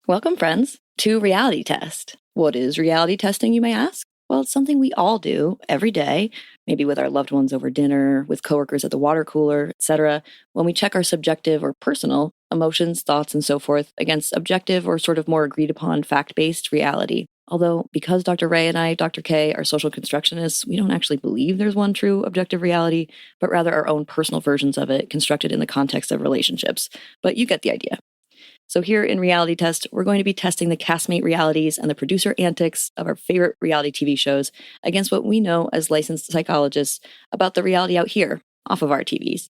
Welcome, friends, to Reality Test. What is reality testing, you may ask? Well, it's something we all do every day, maybe with our loved ones over dinner, with coworkers at the water cooler, etc., when we check our subjective or personal emotions, thoughts, and so forth against objective or sort of more agreed upon fact-based reality. Although, because Dr. Ray and I, Dr. K, are social constructionists, we don't actually believe there's one true objective reality, but rather our own personal versions of it constructed in the context of relationships. But you get the idea. So here in Reality Test, we're going to be testing the castmate realities and the producer antics of our favorite reality TV shows against what we know as licensed psychologists about the reality out here, off of our TVs.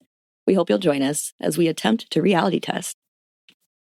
We hope you'll join us as we attempt to reality test.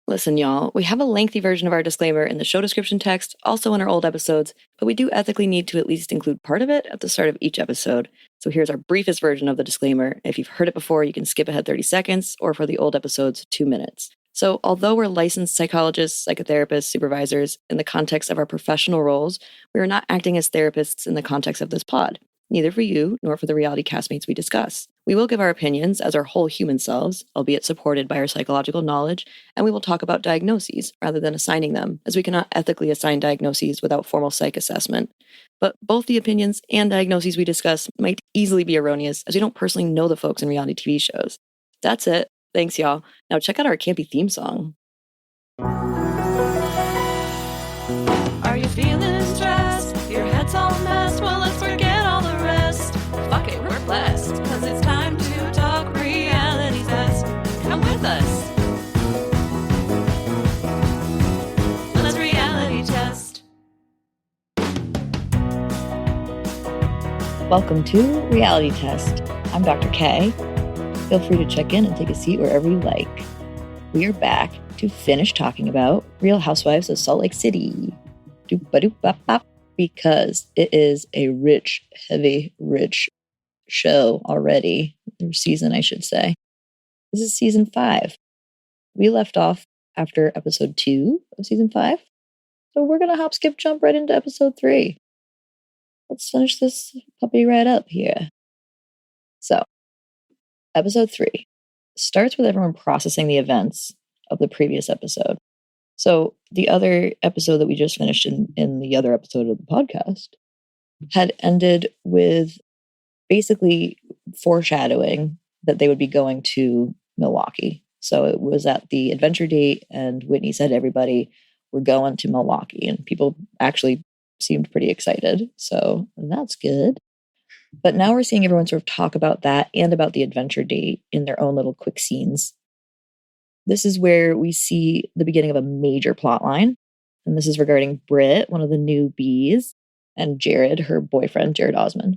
Listen, y'all, we have a lengthy version of our disclaimer in the show description text, also in our old episodes, but we do ethically need to at least include part of it at the start of each episode. So here's our briefest version of the disclaimer. If you've heard it before, you can skip ahead 30 seconds, or for the old episodes, 2 minutes. So although we're licensed psychologists, psychotherapists, supervisors in the context of our professional roles, we are not acting as therapists in the context of this pod, neither for you nor for the reality castmates we discuss. We will give our opinions as our whole human selves, albeit supported by our psychological knowledge, and we will talk about diagnoses rather than assigning them, as we cannot ethically assign diagnoses without formal psych assessment. But both the opinions and diagnoses we discuss might easily be erroneous, as we don't personally know the folks in reality TV shows. That's it. Thanks, y'all. Now check out our campy theme song. Are you feeling stressed? Your head's all messed? Well, let's forget all the rest. Fuck it, we're blessed. Cause it's time to talk reality test. Come with us. Let's reality test. Welcome to Reality Test. I'm Dr. K. Feel free to check in and take a seat wherever you like. We are back to finish talking about Real Housewives of Salt Lake City. Doop-a-doop-bop-bop. Because it is a rich show already. Or season, I should say. This is season 5. We left off after episode 2 of season 5. So we're going to hop, skip, jump right into episode 3. Let's finish this puppy right up here. So, episode 3 starts with everyone processing the events of the previous episode. So the other episode that we just finished in the other episode of the podcast had ended with basically foreshadowing that they would be going to Milwaukee. So it was at the adventure date, and Whitney said, everybody, we're going to Milwaukee. And people actually seemed pretty excited. So that's good. But now we're seeing everyone sort of talk about that and about the adventure date in their own little quick scenes. This is where we see the beginning of a major plot line. And this is regarding Britt, one of the NewBies, and Jared, her boyfriend, Jared Osmond.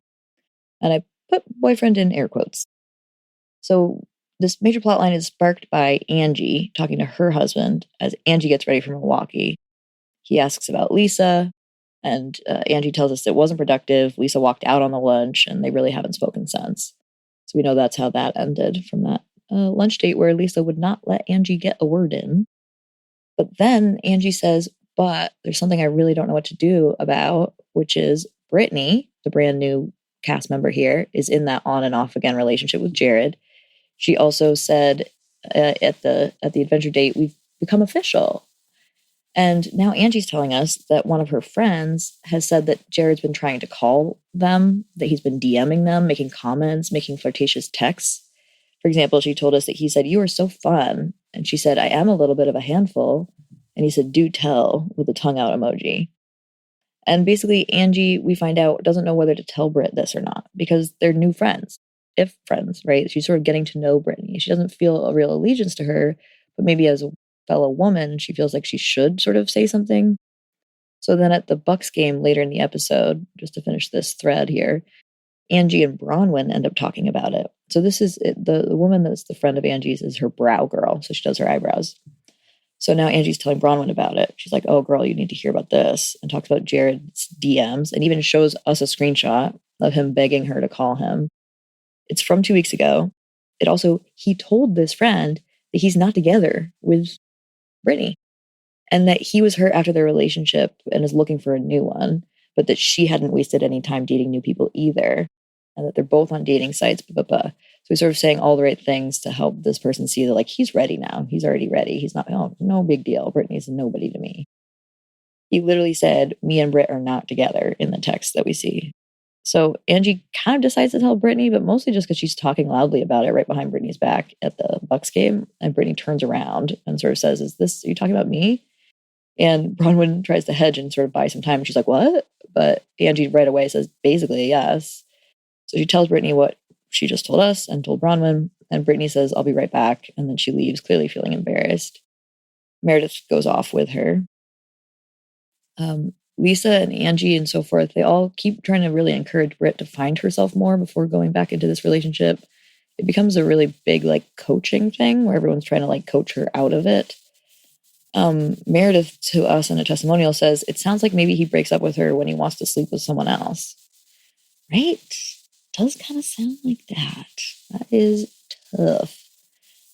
And I put boyfriend in air quotes. So this major plot line is sparked by Angie talking to her husband as Angie gets ready for Milwaukee. He asks about Lisa. And Angie tells us it wasn't productive. Lisa walked out on the lunch, and they really haven't spoken since. So we know that's how that ended, from that lunch date where Lisa would not let Angie get a word in. But then Angie says, but there's something I really don't know what to do about, which is Brittany, the brand new cast member here, is in that on and off again relationship with Jared. She also said at the adventure date, we've become official. And now Angie's telling us that one of her friends has said that Jared's been trying to call them, that he's been DMing them, making comments, making flirtatious texts. For example, she told us that he said, you are so fun. And she said, I am a little bit of a handful. And he said, do tell, with a tongue out emoji. And basically, Angie, we find out, doesn't know whether to tell Britt this or not, because they're new friends, if friends, right? She's sort of getting to know Brittany. She doesn't feel a real allegiance to her, but maybe as a fellow woman, she feels like she should sort of say something. So then at the Bucks game later in the episode, just to finish this thread here, Angie and Bronwyn end up talking about it. So this is the woman that's the friend of Angie's is her brow girl. So she does her eyebrows. So now Angie's telling Bronwyn about it. She's like, oh, girl, you need to hear about this, and talks about Jared's DMs and even shows us a screenshot of him begging her to call him. It's from 2 weeks ago. It also, he told this friend that he's not together with Brittany, and that he was hurt after their relationship and is looking for a new one, but that she hadn't wasted any time dating new people either. and that they're both on dating sites. Blah, blah, blah. So he's sort of saying all the right things to help this person see that, like, he's ready now. He's already ready. He's not, oh, no big deal. Brittany's a nobody to me. He literally said, me and Britt are not together in the text that we see. So Angie kind of decides to tell Brittany, but mostly just because she's talking loudly about it right behind Brittany's back at the Bucks game. And Brittany turns around and sort of says, are you talking about me? And Bronwyn tries to hedge and sort of buy some time. And she's like, what? But Angie right away says, basically, yes. So she tells Brittany what she just told us and told Bronwyn. And Brittany says, I'll be right back. And then she leaves, clearly feeling embarrassed. Meredith goes off with her. Lisa and Angie and so forth, they all keep trying to really encourage Britt to find herself more before going back into this relationship. It becomes a really big, like, coaching thing where everyone's trying to, like, coach her out of it. Meredith to us in a testimonial says, it sounds like maybe he breaks up with her when he wants to sleep with someone else. Right? Does kind of sound like that. That is tough.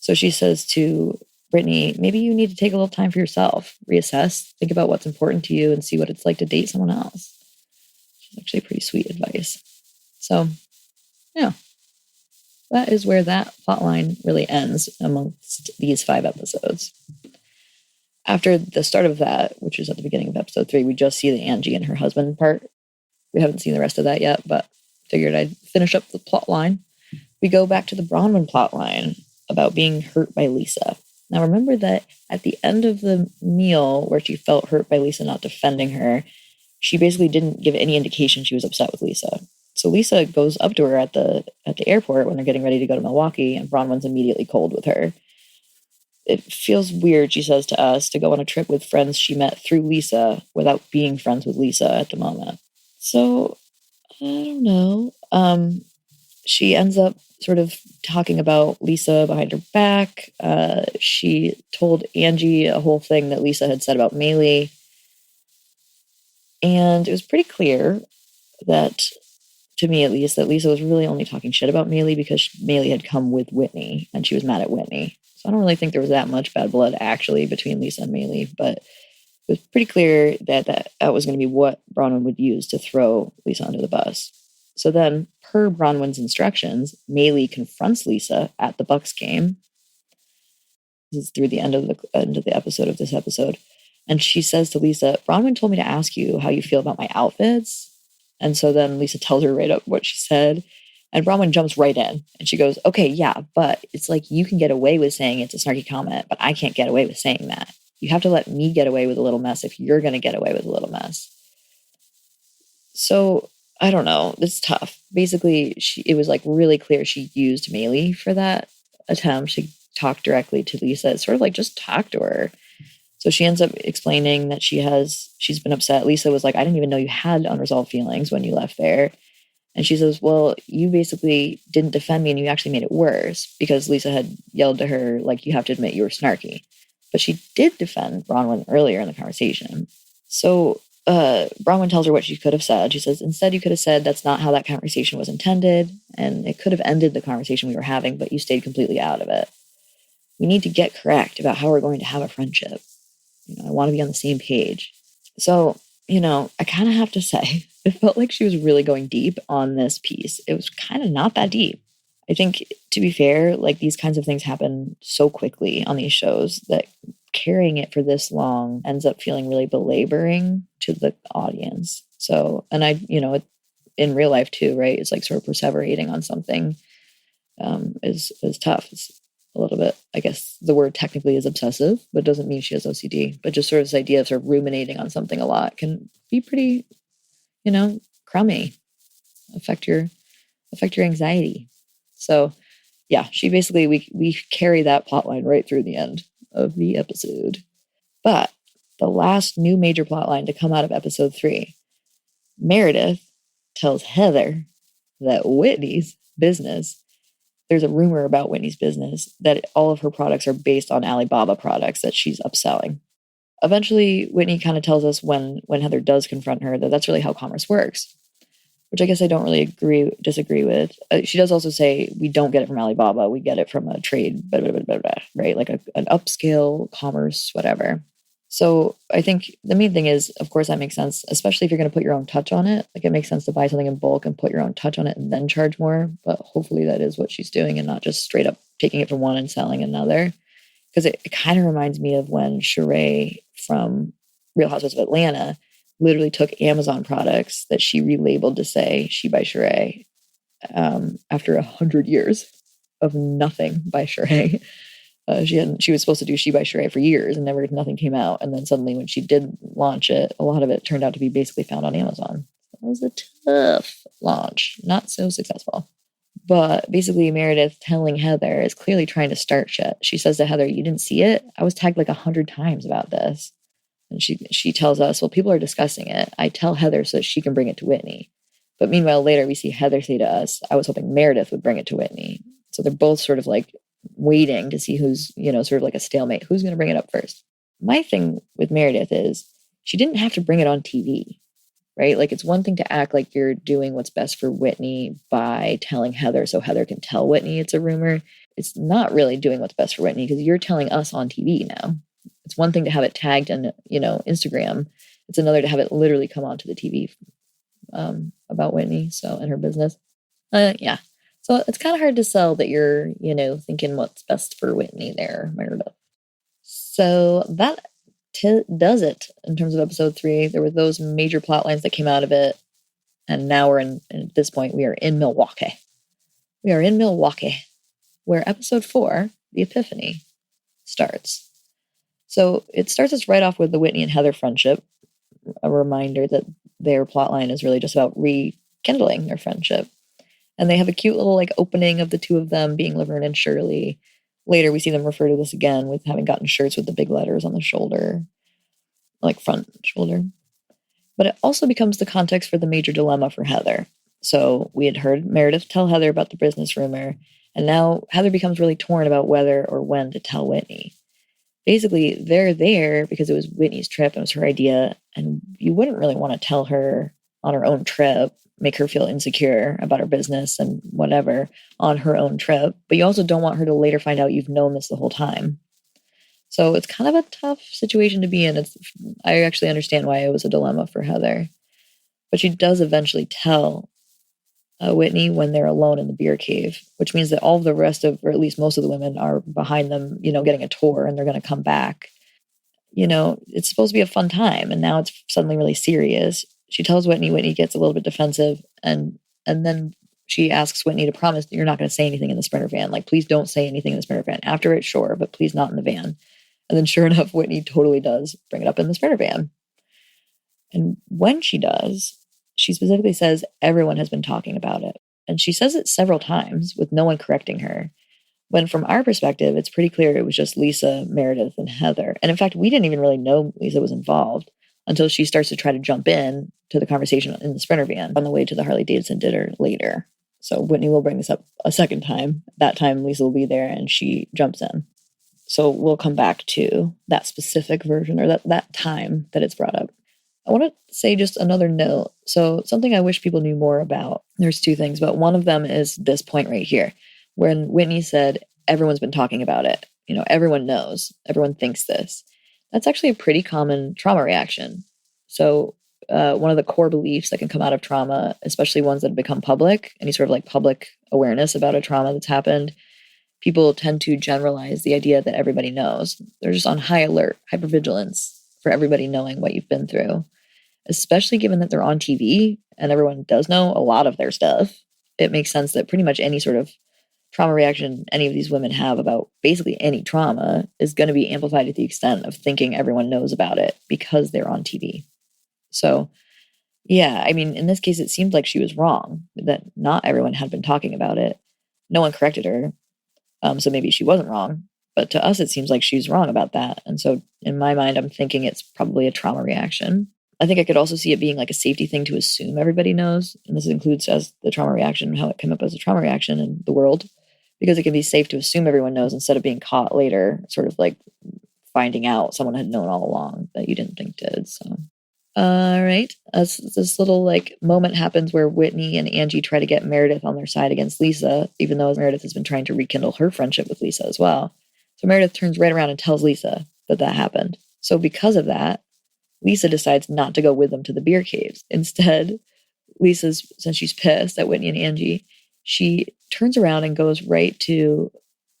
So she says to Brittany, maybe you need to take a little time for yourself, reassess, think about what's important to you, and see what it's like to date someone else. It's actually pretty sweet advice. So, yeah, that is where that plotline really ends amongst these 5 episodes. After the start of that, which is at the beginning of episode 3, we just see the Angie and her husband part. We haven't seen the rest of that yet, but figured I'd finish up the plot line. We go back to the Bronwyn plot line about being hurt by Lisa. Now, remember that at the end of the meal where she felt hurt by Lisa not defending her, she basically didn't give any indication she was upset with Lisa. So Lisa goes up to her at the airport when they're getting ready to go to Milwaukee, and Bronwyn's immediately cold with her. It feels weird, she says to us, to go on a trip with friends she met through Lisa without being friends with Lisa at the moment. So, I don't know. She ends up sort of talking about Lisa behind her back. She told Angie a whole thing that Lisa had said about Maylee. And it was pretty clear that, to me at least, that Lisa was really only talking shit about Maylee because Maylee had come with Whitney and she was mad at Whitney. So I don't really think there was that much bad blood actually between Lisa and Maylee, but it was pretty clear that that was going to be what Bronwyn would use to throw Lisa under the bus. So then, per Bronwyn's instructions, Maylee confronts Lisa at the Bucks game. This is through the end of the episode of this episode. And she says to Lisa, Bronwyn told me to ask you how you feel about my outfits. And so then Lisa tells her right up what she said. And Bronwyn jumps right in. And she goes, okay, yeah, but it's like you can get away with saying it's a snarky comment, but I can't get away with saying that. You have to let me get away with a little mess if you're going to get away with a little mess. So, I don't know. It's tough. Basically, it was like really clear she used Maylee for that attempt to talk directly to Lisa. It's sort of like just talk to her. So she ends up explaining that she's been upset. Lisa was like, I didn't even know you had unresolved feelings when you left there. And she says, well, you basically didn't defend me and you actually made it worse because Lisa had yelled to her, like, you have to admit you were snarky. But she did defend Bronwyn earlier in the conversation. So Bronwyn tells her what she could have said. She says, instead, you could have said that's not how that conversation was intended. And it could have ended the conversation we were having, but you stayed completely out of it. We need to get correct about how we're going to have a friendship. I want to be on the same page. So, I kind of have to say, it felt like she was really going deep on this piece. It was kind of not that deep. I think, to be fair, like these kinds of things happen so quickly on these shows that carrying it for this long ends up feeling really belaboring to the audience. So, and in real life too, right? It's like sort of perseverating on something is tough. It's a little bit, I guess the word technically is obsessive, but doesn't mean she has OCD. But just sort of this idea of sort of ruminating on something a lot can be pretty, crummy, affect your anxiety. So yeah, she basically, we carry that plotline right through the end of the episode. But the last new major plotline to come out of episode 3, Meredith tells Heather that Whitney's business, there's a rumor about Whitney's business that all of her products are based on Alibaba products that she's upselling. Eventually, Whitney kind of tells us when Heather does confront her that that's really how commerce works, which I guess I don't really disagree with. She does also say we don't get it from Alibaba, we get it from a trade, blah, blah, blah, blah, blah, right? Like an upscale commerce, whatever. So I think the main thing is, of course, that makes sense, especially if you're going to put your own touch on it. Like, it makes sense to buy something in bulk and put your own touch on it and then charge more. But hopefully that is what she's doing and not just straight up taking it from one and selling another. Because it kind of reminds me of when Sheree from Real Housewives of Atlanta literally took Amazon products that she relabeled to say She by Sheree after 100 years of nothing by Sheree. She was supposed to do She by Sheree for years and nothing came out. And then suddenly when she did launch it, a lot of it turned out to be basically found on Amazon. That was a tough launch, not so successful. But basically Meredith telling Heather is clearly trying to start shit. She says to Heather, "You didn't see it? I was tagged like 100 times about this." And she tells us, "Well, people are discussing it. I tell Heather so that she can bring it to Whitney." But meanwhile, later we see Heather say to us, "I was hoping Meredith would bring it to Whitney." So they're both sort of like waiting to see who's, sort of like a stalemate. Who's going to bring it up first? My thing with Meredith is she didn't have to bring it on TV, right? Like, it's one thing to act like you're doing what's best for Whitney by telling Heather so Heather can tell Whitney it's a rumor. It's not really doing what's best for Whitney because you're telling us on TV now. It's one thing to have it tagged on, Instagram. It's another to have it literally come onto the TV about Whitney, and her business. Yeah. So it's kind of hard to sell that you're, thinking what's best for Whitney there, Meredith. So that does it in terms of episode 3. There were those major plot lines that came out of it. And now at this point, we are in Milwaukee. We are in Milwaukee, where episode 4, The Epiphany, starts. So it starts us right off with the Whitney and Heather friendship, a reminder that their plot line is really just about rekindling their friendship. And they have a cute little opening of the two of them being Laverne and Shirley. Later, we see them refer to this again with having gotten shirts with the big letters on the shoulder, like front shoulder. But it also becomes the context for the major dilemma for Heather. So we had heard Meredith tell Heather about the business rumor, and now Heather becomes really torn about whether or when to tell Whitney. Basically, they're there because it was Whitney's trip and it was her idea, and you wouldn't really want to tell her on her own trip, make her feel insecure about her business and whatever on her own trip. But you also don't want her to later find out you've known this the whole time. So it's kind of a tough situation to be in. I actually understand why it was a dilemma for Heather. But she does eventually tell Whitney when they're alone in the beer cave, which means that all of the rest of, or at least most of the women are behind them, getting a tour, and they're going to come back. It's supposed to be a fun time, and now it's suddenly really serious. She tells Whitney. Whitney gets a little bit defensive, and then she asks Whitney to promise that you're not going to say anything in the Sprinter van. Like, please don't say anything in the Sprinter van. After it, sure, but please not in the van. And then sure enough, Whitney totally does bring it up in the Sprinter van. And when she does, she specifically says everyone has been talking about it. And she says it several times with no one correcting her. When from our perspective, it's pretty clear it was just Lisa, Meredith, and Heather. And in fact, we didn't even really know Lisa was involved until she starts to try to jump in to the conversation in the Sprinter van on the way to the Harley-Davidson dinner later. So Whitney will bring this up a second time. That time, Lisa will be there and she jumps in. So we'll come back to that specific version, or that time that it's brought up. I want to say just another note. So something I wish people knew more about. There's 2 things, but one of them is this point right here. When Whitney said, everyone's been talking about it. Everyone knows. Everyone thinks this. That's actually a pretty common trauma reaction. So one of the core beliefs that can come out of trauma, especially ones that have become public, any sort of public awareness about a trauma that's happened, people tend to generalize the idea that everybody knows. They're just on high alert, hypervigilance for everybody knowing what you've been through, especially given that they're on TV and everyone does know a lot of their stuff. It makes sense that pretty much any sort of trauma reaction any of these women have about basically any trauma is going to be amplified to the extent of thinking everyone knows about it because they're on TV. So, yeah, I mean, in this case, it seemed like she was wrong, that not everyone had been talking about it. No one corrected her. So maybe she wasn't wrong. But to us, it seems like she's wrong about that. And so in my mind, I'm thinking it's probably a trauma reaction. I think I could also see it being like a safety thing to assume everybody knows. And this includes as the trauma reaction, how it came up as a trauma reaction in the world, because it can be safe to assume everyone knows instead of being caught later, sort of like finding out someone had known all along that you didn't think did. So, all right. This little moment happens where Whitney and Angie try to get Meredith on their side against Lisa, even though Meredith has been trying to rekindle her friendship with Lisa as well. So Meredith turns right around and tells Lisa that happened. So because of that, Lisa decides not to go with them to the beer caves. Instead, since she's pissed at Whitney and Angie, she turns around and goes right to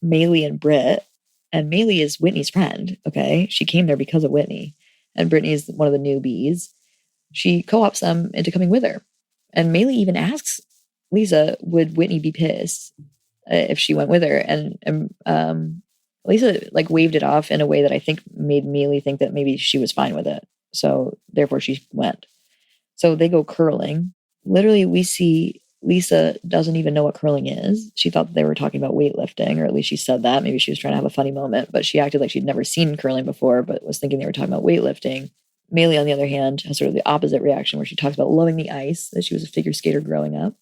Maylee and Britt. And Maylee is Whitney's friend, okay? She came there because of Whitney. And Brittany is one of the newbies. She co-ops them into coming with her. And Maylee even asks Lisa, would Whitney be pissed if she went with her? And Lisa like waved it off in a way that I think made Maylee think that maybe she was fine with it. So therefore she went. So they go curling. Literally, we see Lisa doesn't even know what curling is. She thought they were talking about weightlifting, or at least she said that. Maybe she was trying to have a funny moment, but she acted like she'd never seen curling before, but was thinking they were talking about weightlifting. Maylee, on the other hand, has sort of the opposite reaction where she talks about loving the ice, that she was a figure skater growing up.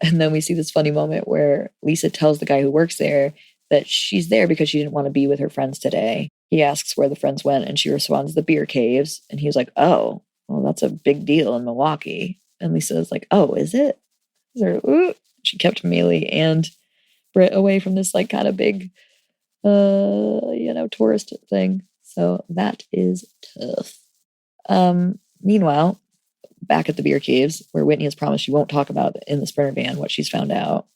And then we see this funny moment where Lisa tells the guy who works there that she's there because she didn't want to be with her friends today. He asks where the friends went, and she responds, the beer caves. And he was like, oh, well, that's a big deal in Milwaukee. And Lisa's like, oh, is it? She kept Maylee and Britt away from this like kind of big, tourist thing. So that is tough. Meanwhile, back at the beer caves, where Whitney has promised she won't talk about in the Sprinter van what she's found out,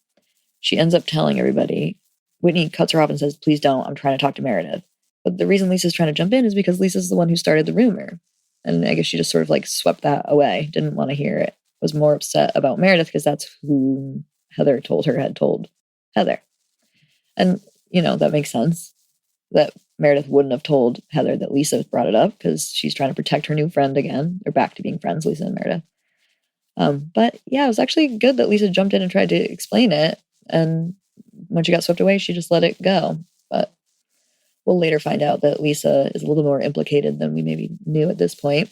she ends up telling everybody. Whitney cuts her off and says, please don't, I'm trying to talk to Meredith. But the reason Lisa's trying to jump in is because Lisa's the one who started the rumor. And I guess she just sort of like swept that away, didn't want to hear it, was more upset about Meredith because that's who Heather told her had told Heather. And, that makes sense that Meredith wouldn't have told Heather that Lisa brought it up because she's trying to protect her new friend again. They're back to being friends, Lisa and Meredith. But yeah, it was actually good that Lisa jumped in and tried to explain it. And when she got swept away, she just let it go. But we'll later find out that Lisa is a little more implicated than we maybe knew at this point.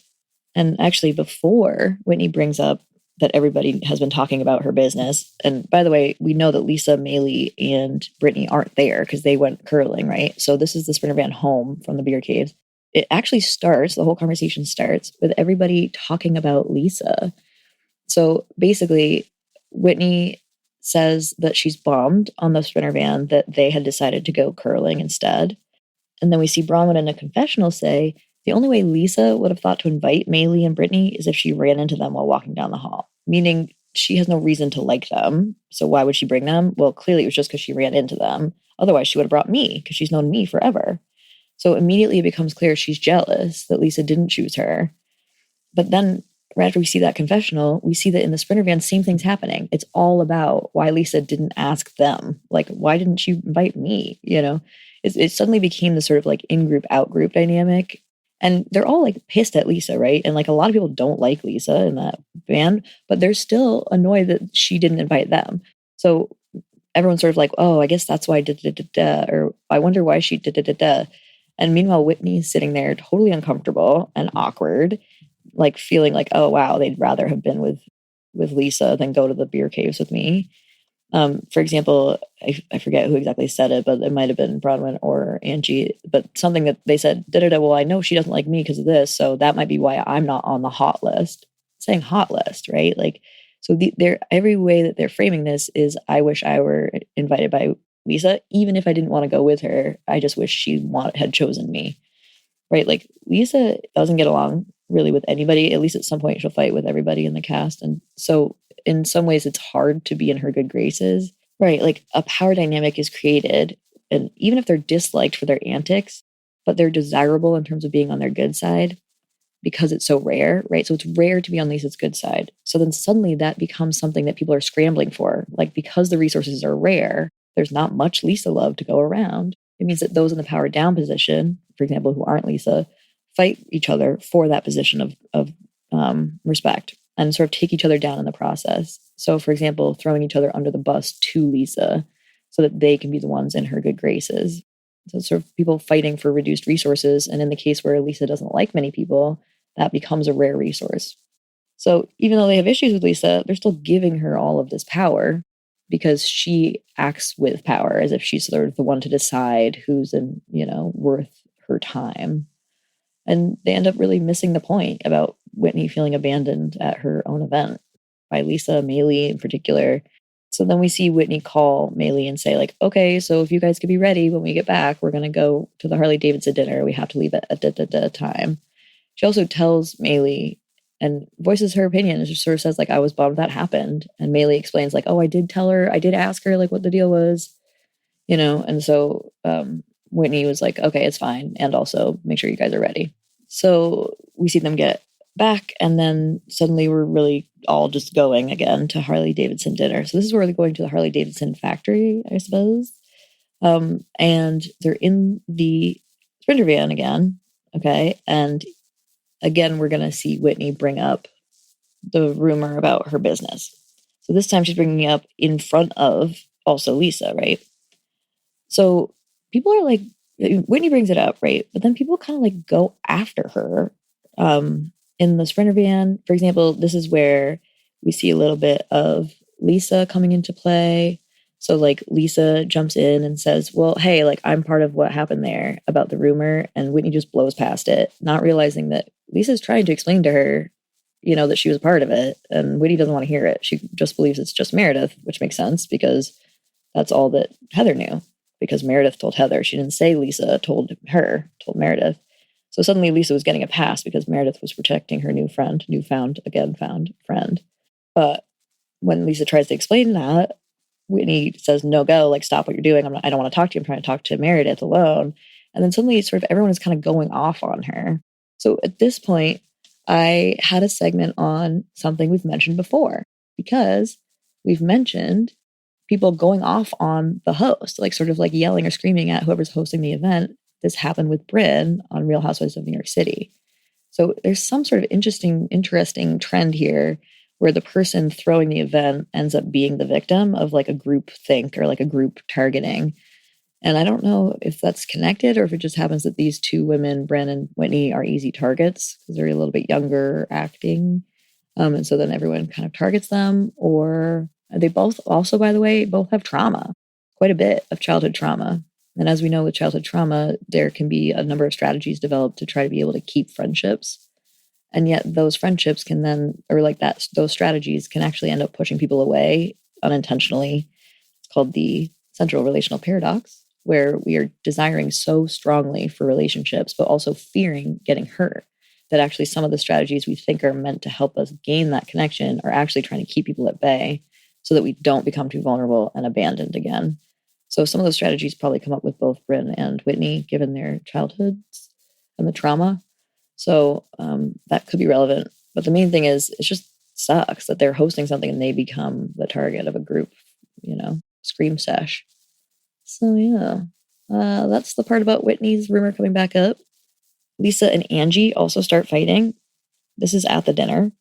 And actually, before Whitney brings up that everybody has been talking about her business. And by the way, we know that Lisa, Maylee, and Brittany aren't there because they went curling, right? So this is the Sprinter van home from the beer caves. It actually starts, the whole conversation starts with everybody talking about Lisa. So basically, Whitney says that she's bummed on the Sprinter van that they had decided to go curling instead. And then we see Bronwyn in a confessional say, the only way Lisa would have thought to invite Maylee and Brittany is if she ran into them while walking down the hall, meaning she has no reason to like them. So why would she bring them? Well, clearly it was just because she ran into them. Otherwise, she would have brought me because she's known me forever. So immediately it becomes clear she's jealous that Lisa didn't choose her. But then right after we see that confessional, we see that in the Sprinter van, same thing's happening. It's all about why Lisa didn't ask them. Like, why didn't you invite me? It suddenly became the sort of like in-group, out-group dynamic. And they're all like pissed at Lisa, right? And like a lot of people don't like Lisa in that band, but they're still annoyed that she didn't invite them. So everyone's sort of like, oh, I guess that's why or I wonder why she And meanwhile, Whitney's sitting there totally uncomfortable and awkward, like feeling like, oh, wow, they'd rather have been with Lisa than go to the beer caves with me. For example, I forget who exactly said it, but it might have been Bronwyn or Angie, but something that they said, well, I know she doesn't like me because of this, so that might be why I'm not on the hot list. Saying hot list, right? Like, so every way that they're framing this is, I wish I were invited by Lisa, even if I didn't want to go with her. I just wish she had chosen me, right? Like, Lisa doesn't get along really with anybody. At least at some point she'll fight with everybody in the cast. And so in some ways it's hard to be in her good graces, right? Like, a power dynamic is created, and even if they're disliked for their antics, but they're desirable in terms of being on their good side because it's so rare, right? So it's rare to be on Lisa's good side. So then suddenly that becomes something that people are scrambling for. Like, because the resources are rare, there's not much Lisa love to go around. It means that those in the power down position, for example, who aren't Lisa, fight each other for that position of respect and sort of take each other down in the process. So, for example, throwing each other under the bus to Lisa so that they can be the ones in her good graces. So sort of people fighting for reduced resources. And in the case where Lisa doesn't like many people, that becomes a rare resource. So even though they have issues with Lisa, they're still giving her all of this power because she acts with power as if she's sort of the one to decide who's worth her time. And they end up really missing the point about Whitney feeling abandoned at her own event by Lisa, Maylee in particular. So then we see Whitney call Maylee and say, like, okay, so if you guys could be ready when we get back, we're going to go to the Harley Davidson dinner. We have to leave at a time. She also tells Maylee and voices her opinion. She sort of says, like, I was bummed that happened. And Maylee explains, like, oh, I did ask her, like, what the deal was, And so Whitney was like, okay, it's fine. And also make sure you guys are ready. So we see them get back, and then suddenly we're really all just going again to Harley Davidson dinner. So this is where they're going to the Harley Davidson factory, I suppose. And they're in the Sprinter van again. Okay. And again, we're going to see Whitney bring up the rumor about her business. So this time she's bringing it up in front of also Lisa, right? So people are like, Whitney brings it up, right? But then people kind of like go after her in the Sprinter van. For example, this is where we see a little bit of Lisa coming into play. So like Lisa jumps in and says, well, hey, like I'm part of what happened there about the rumor. And Whitney just blows past it, not realizing that Lisa's trying to explain to her, that she was a part of it. And Whitney doesn't want to hear it. She just believes it's just Meredith, which makes sense because that's all that Heather knew. Because Meredith told Heather. She didn't say Lisa told Meredith. So suddenly Lisa was getting a pass because Meredith was protecting her found friend. But when Lisa tries to explain that, Whitney says, no, go, like, stop what you're doing. I don't want to talk to you. I'm trying to talk to Meredith alone. And then suddenly sort of everyone is kind of going off on her. So at this point, I had a segment on something we've mentioned before, because we've mentioned people going off on the host, like sort of like yelling or screaming at whoever's hosting the event. This happened with Brynn on Real Housewives of New York City. So there's some sort of interesting trend here where the person throwing the event ends up being the victim of like a group think or like a group targeting. And I don't know if that's connected or if it just happens that these two women, Brynn and Whitney, are easy targets because they're a little bit younger acting. And so then everyone kind of targets them, or they both also, by the way, both have trauma, quite a bit of childhood trauma. And as we know with childhood trauma, there can be a number of strategies developed to try to be able to keep friendships. And yet those friendships can then, or like that, those strategies can actually end up pushing people away unintentionally. It's called the central relational paradox, where we are desiring so strongly for relationships, but also fearing getting hurt, that actually some of the strategies we think are meant to help us gain that connection are actually trying to keep people at bay so that we don't become too vulnerable and abandoned again. So some of those strategies probably come up with both Brynn and Whitney, given their childhoods and the trauma. So that could be relevant. But the main thing is, it just sucks that they're hosting something and they become the target of a group, scream sesh. So yeah, that's the part about Whitney's rumor coming back up. Lisa and Angie also start fighting. This is at the dinner.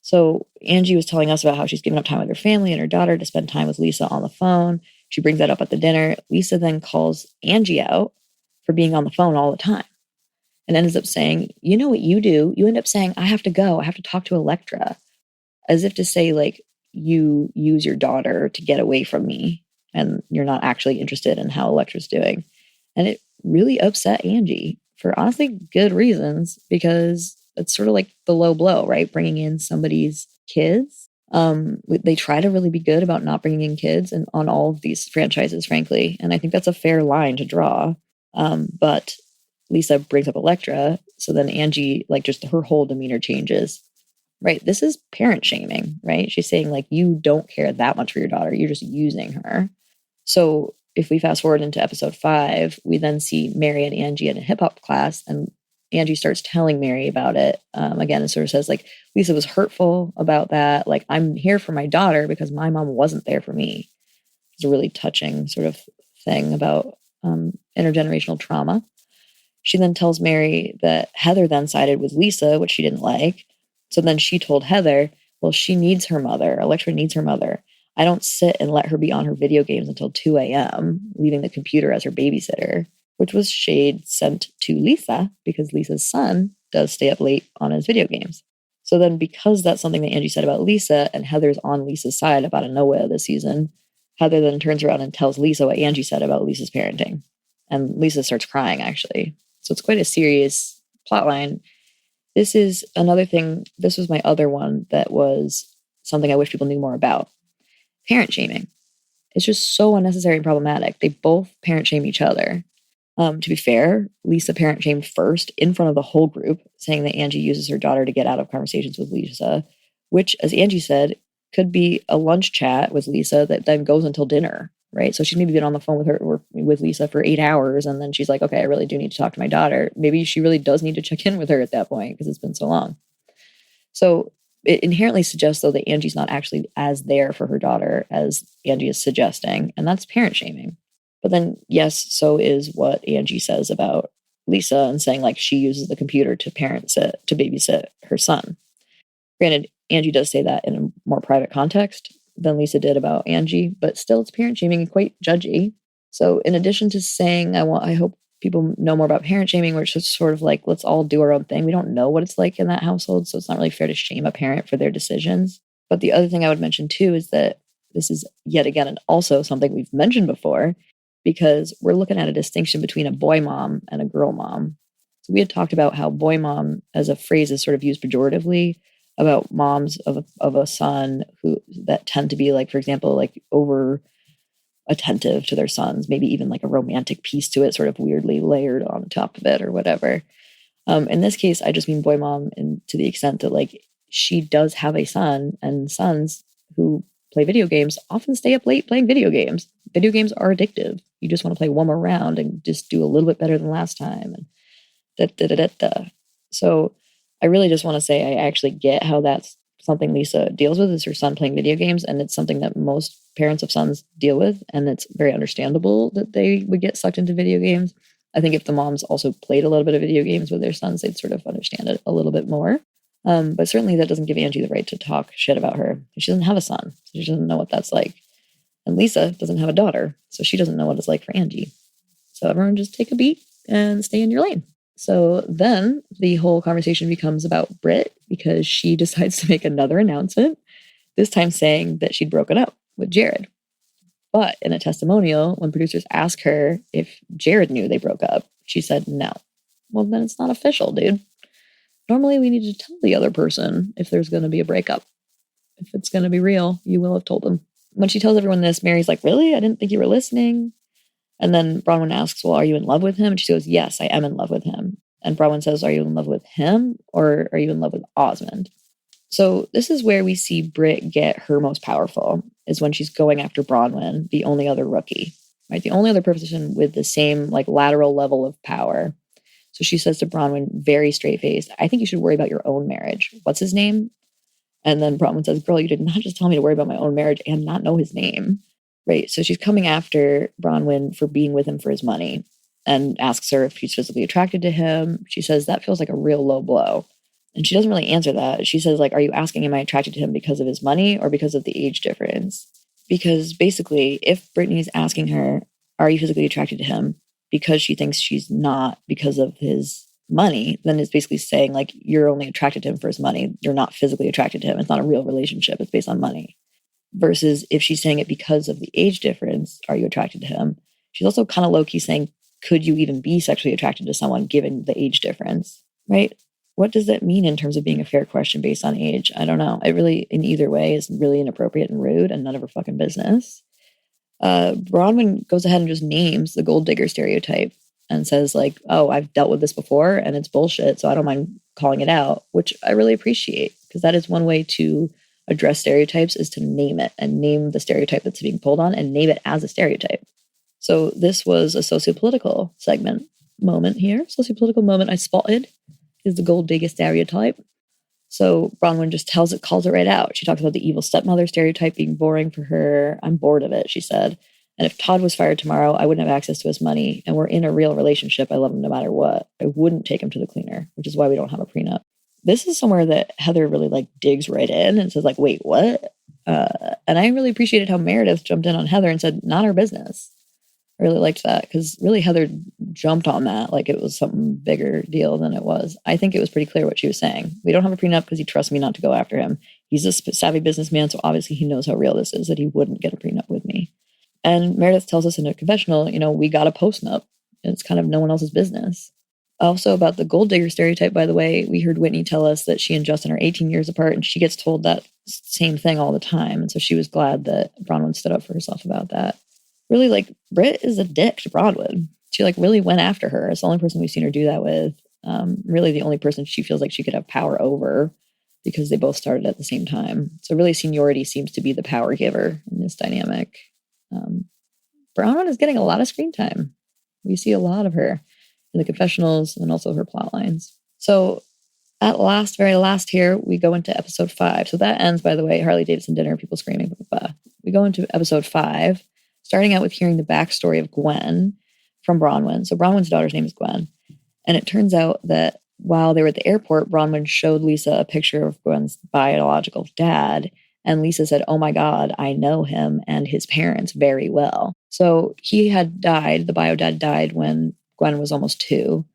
So Angie was telling us about how she's given up time with her family and her daughter to spend time with Lisa on the phone. She brings that up at the dinner. Lisa then calls Angie out for being on the phone all the time and ends up saying, you know what you do? You end up saying, I have to go. I have to talk to Elektra, as if to say, like, you use your daughter to get away from me and you're not actually interested in how Elektra's doing. And it really upset Angie for honestly good reasons, because it's sort of like the low blow, right? Bringing in somebody's kids. They try to really be good about not bringing in kids and on all of these franchises, frankly. And I think that's a fair line to draw. But Lisa brings up Elektra. So then Angie, like, just her whole demeanor changes, right? This is parent shaming, right? She's saying, like, you don't care that much for your daughter. You're just using her. So if we fast forward into episode 5, we then see Mary and Angie in a hip hop class, and Angie starts telling Mary about it. Again, it sort of says, like, Lisa was hurtful about that. Like, I'm here for my daughter because my mom wasn't there for me. It's a really touching sort of thing about intergenerational trauma. She then tells Mary that Heather then sided with Lisa, which she didn't like. So then she told Heather, well, she needs her mother. Elektra needs her mother. I don't sit and let her be on her video games until 2 a.m., leaving the computer as her babysitter, which was shade sent to Lisa because Lisa's son does stay up late on his video games. So then, because that's something that Angie said about Lisa and Heather's on Lisa's side about Anoa this season, Heather then turns around and tells Lisa what Angie said about Lisa's parenting. And Lisa starts crying, actually. So it's quite a serious plotline. This is another thing. This was my other one that was something I wish people knew more about. parent shaming. It's just so unnecessary and problematic. They both parent shame each other. To be fair, Lisa parent shamed first in front of the whole group, saying that Angie uses her daughter to get out of conversations with Lisa, which, as Angie said, could be a lunch chat with Lisa that then goes until dinner, right? So she's maybe been on the phone with her or with Lisa for 8 hours, and then she's like, okay, I really do need to talk to my daughter. Maybe she really does need to check in with her at that point because it's been so long. So it inherently suggests, though, that Angie's not actually as there for her daughter as Angie is suggesting, and that's parent shaming. But then, yes, so is what Angie says about Lisa and saying, like, she uses the computer to babysit her son. Granted, Angie does say that in a more private context than Lisa did about Angie, but still it's parent shaming and quite judgy. So in addition to saying, I hope people know more about parent shaming, which is sort of like, let's all do our own thing. We don't know what it's like in that household, so it's not really fair to shame a parent for their decisions. But the other thing I would mention too is that this is yet again and also something we've mentioned before, because we're looking at a distinction between a boy mom and a girl mom. So we had talked about how boy mom as a phrase is sort of used pejoratively about moms of a son that tend to be, like, for example, like over attentive to their sons, maybe even like a romantic piece to it, sort of weirdly layered on top of it or whatever. In this case, I just mean boy mom, and to the extent that, like, she does have a son, and sons who play video games often stay up late playing video games. Video games are addictive. You just want to play one more round and just do a little bit better than last time. And So I really just want to say I actually get how that's something Lisa deals with, is her son playing video games. And it's something that most parents of sons deal with. And it's very understandable that they would get sucked into video games. I think if the moms also played a little bit of video games with their sons, they'd sort of understand it a little bit more. But certainly that doesn't give Angie the right to talk shit about her. She doesn't have a son, so she doesn't know what that's like. And Lisa doesn't have a daughter, so she doesn't know what it's like for Angie. So everyone just take a beat and stay in your lane. So then the whole conversation becomes about Britt, because she decides to make another announcement, this time saying that she'd broken up with Jared. But in a testimonial, when producers asked her if Jared knew they broke up, she said no. Well, then it's not official, dude. Normally we need to tell the other person if there's going to be a breakup. If it's going to be real, you will have told them. When she tells everyone this, Mary's like, really? I didn't think you were listening. And then Bronwyn asks, well, are you in love with him? And she goes, yes, I am in love with him. And Bronwyn says, are you in love with him or are you in love with Osmond? So this is where we see Britt get her most powerful, is when she's going after Bronwyn, the only other rookie, right? The only other person with the same, like, lateral level of power. So she says to Bronwyn, very straight-faced, I think you should worry about your own marriage. What's his name? And then Bronwyn says, girl, you did not just tell me to worry about my own marriage and not know his name. Right. So she's coming after Bronwyn for being with him for his money and asks her if she's physically attracted to him. She says that feels like a real low blow. And she doesn't really answer that. She says, like, are you asking, am I attracted to him because of his money or because of the age difference? Because basically, if Brittany's asking her, are you physically attracted to him because she thinks she's not because of his money, then it's basically saying, like, you're only attracted to him for his money. You're not physically attracted to him. It's not a real relationship. It's based on money. Versus if she's saying it because of the age difference, are you attracted to him? She's also kind of low-key saying, could you even be sexually attracted to someone given the age difference, right? What does that mean in terms of being a fair question based on age? I don't know. It really, in either way, is really inappropriate and rude and none of her fucking business. Bronwyn goes ahead and just names the gold digger stereotype and says, like, oh, I've dealt with this before and it's bullshit, so I don't mind calling it out, which I really appreciate, because that is one way to address stereotypes, is to name it and name the stereotype that's being pulled on and name it as a stereotype. So this was a sociopolitical moment here. Sociopolitical moment I spotted is the gold digger stereotype. So Bronwyn just calls it right out. She talks about the evil stepmother stereotype being boring for her. I'm bored of it, she said. And if Todd was fired tomorrow, I wouldn't have access to his money. And we're in a real relationship. I love him no matter what. I wouldn't take him to the cleaner, which is why we don't have a prenup. This is somewhere that Heather really, like, digs right in and says, like, wait, what? And I really appreciated how Meredith jumped in on Heather and said, not our business. I really liked that, because really Heather jumped on that like it was something bigger deal than it was. I think it was pretty clear what she was saying. We don't have a prenup because he trusts me not to go after him. He's a savvy businessman, so obviously he knows how real this is, that he wouldn't get a prenup with me. And Meredith tells us in a confessional, we got a post-nup. It's kind of no one else's business. Also about the gold digger stereotype, by the way, we heard Whitney tell us that she and Justin are 18 years apart, and she gets told that same thing all the time. And so she was glad that Bronwyn stood up for herself about that. Really, like, Britt is a dick to Bronwyn. She, like, really went after her. It's the only person we've seen her do that with. Really the only person she feels like she could have power over, because they both started at the same time. So really seniority seems to be the power giver in this dynamic. Bronwyn is getting a lot of screen time. We see a lot of her in the confessionals and also her plot lines. So at last, very last here, we go into episode 5. So that ends, by the way, Harley Davidson dinner, people screaming. Blah, blah, blah. We go into episode 5, starting out with hearing the backstory of Gwen from Bronwyn. So Bronwyn's daughter's name is Gwen. And it turns out that while they were at the airport, Bronwyn showed Lisa a picture of Gwen's biological dad. And Lisa said, "Oh my God, I know him and his parents very well." So he had died. The bio dad died when Gwen was almost 2.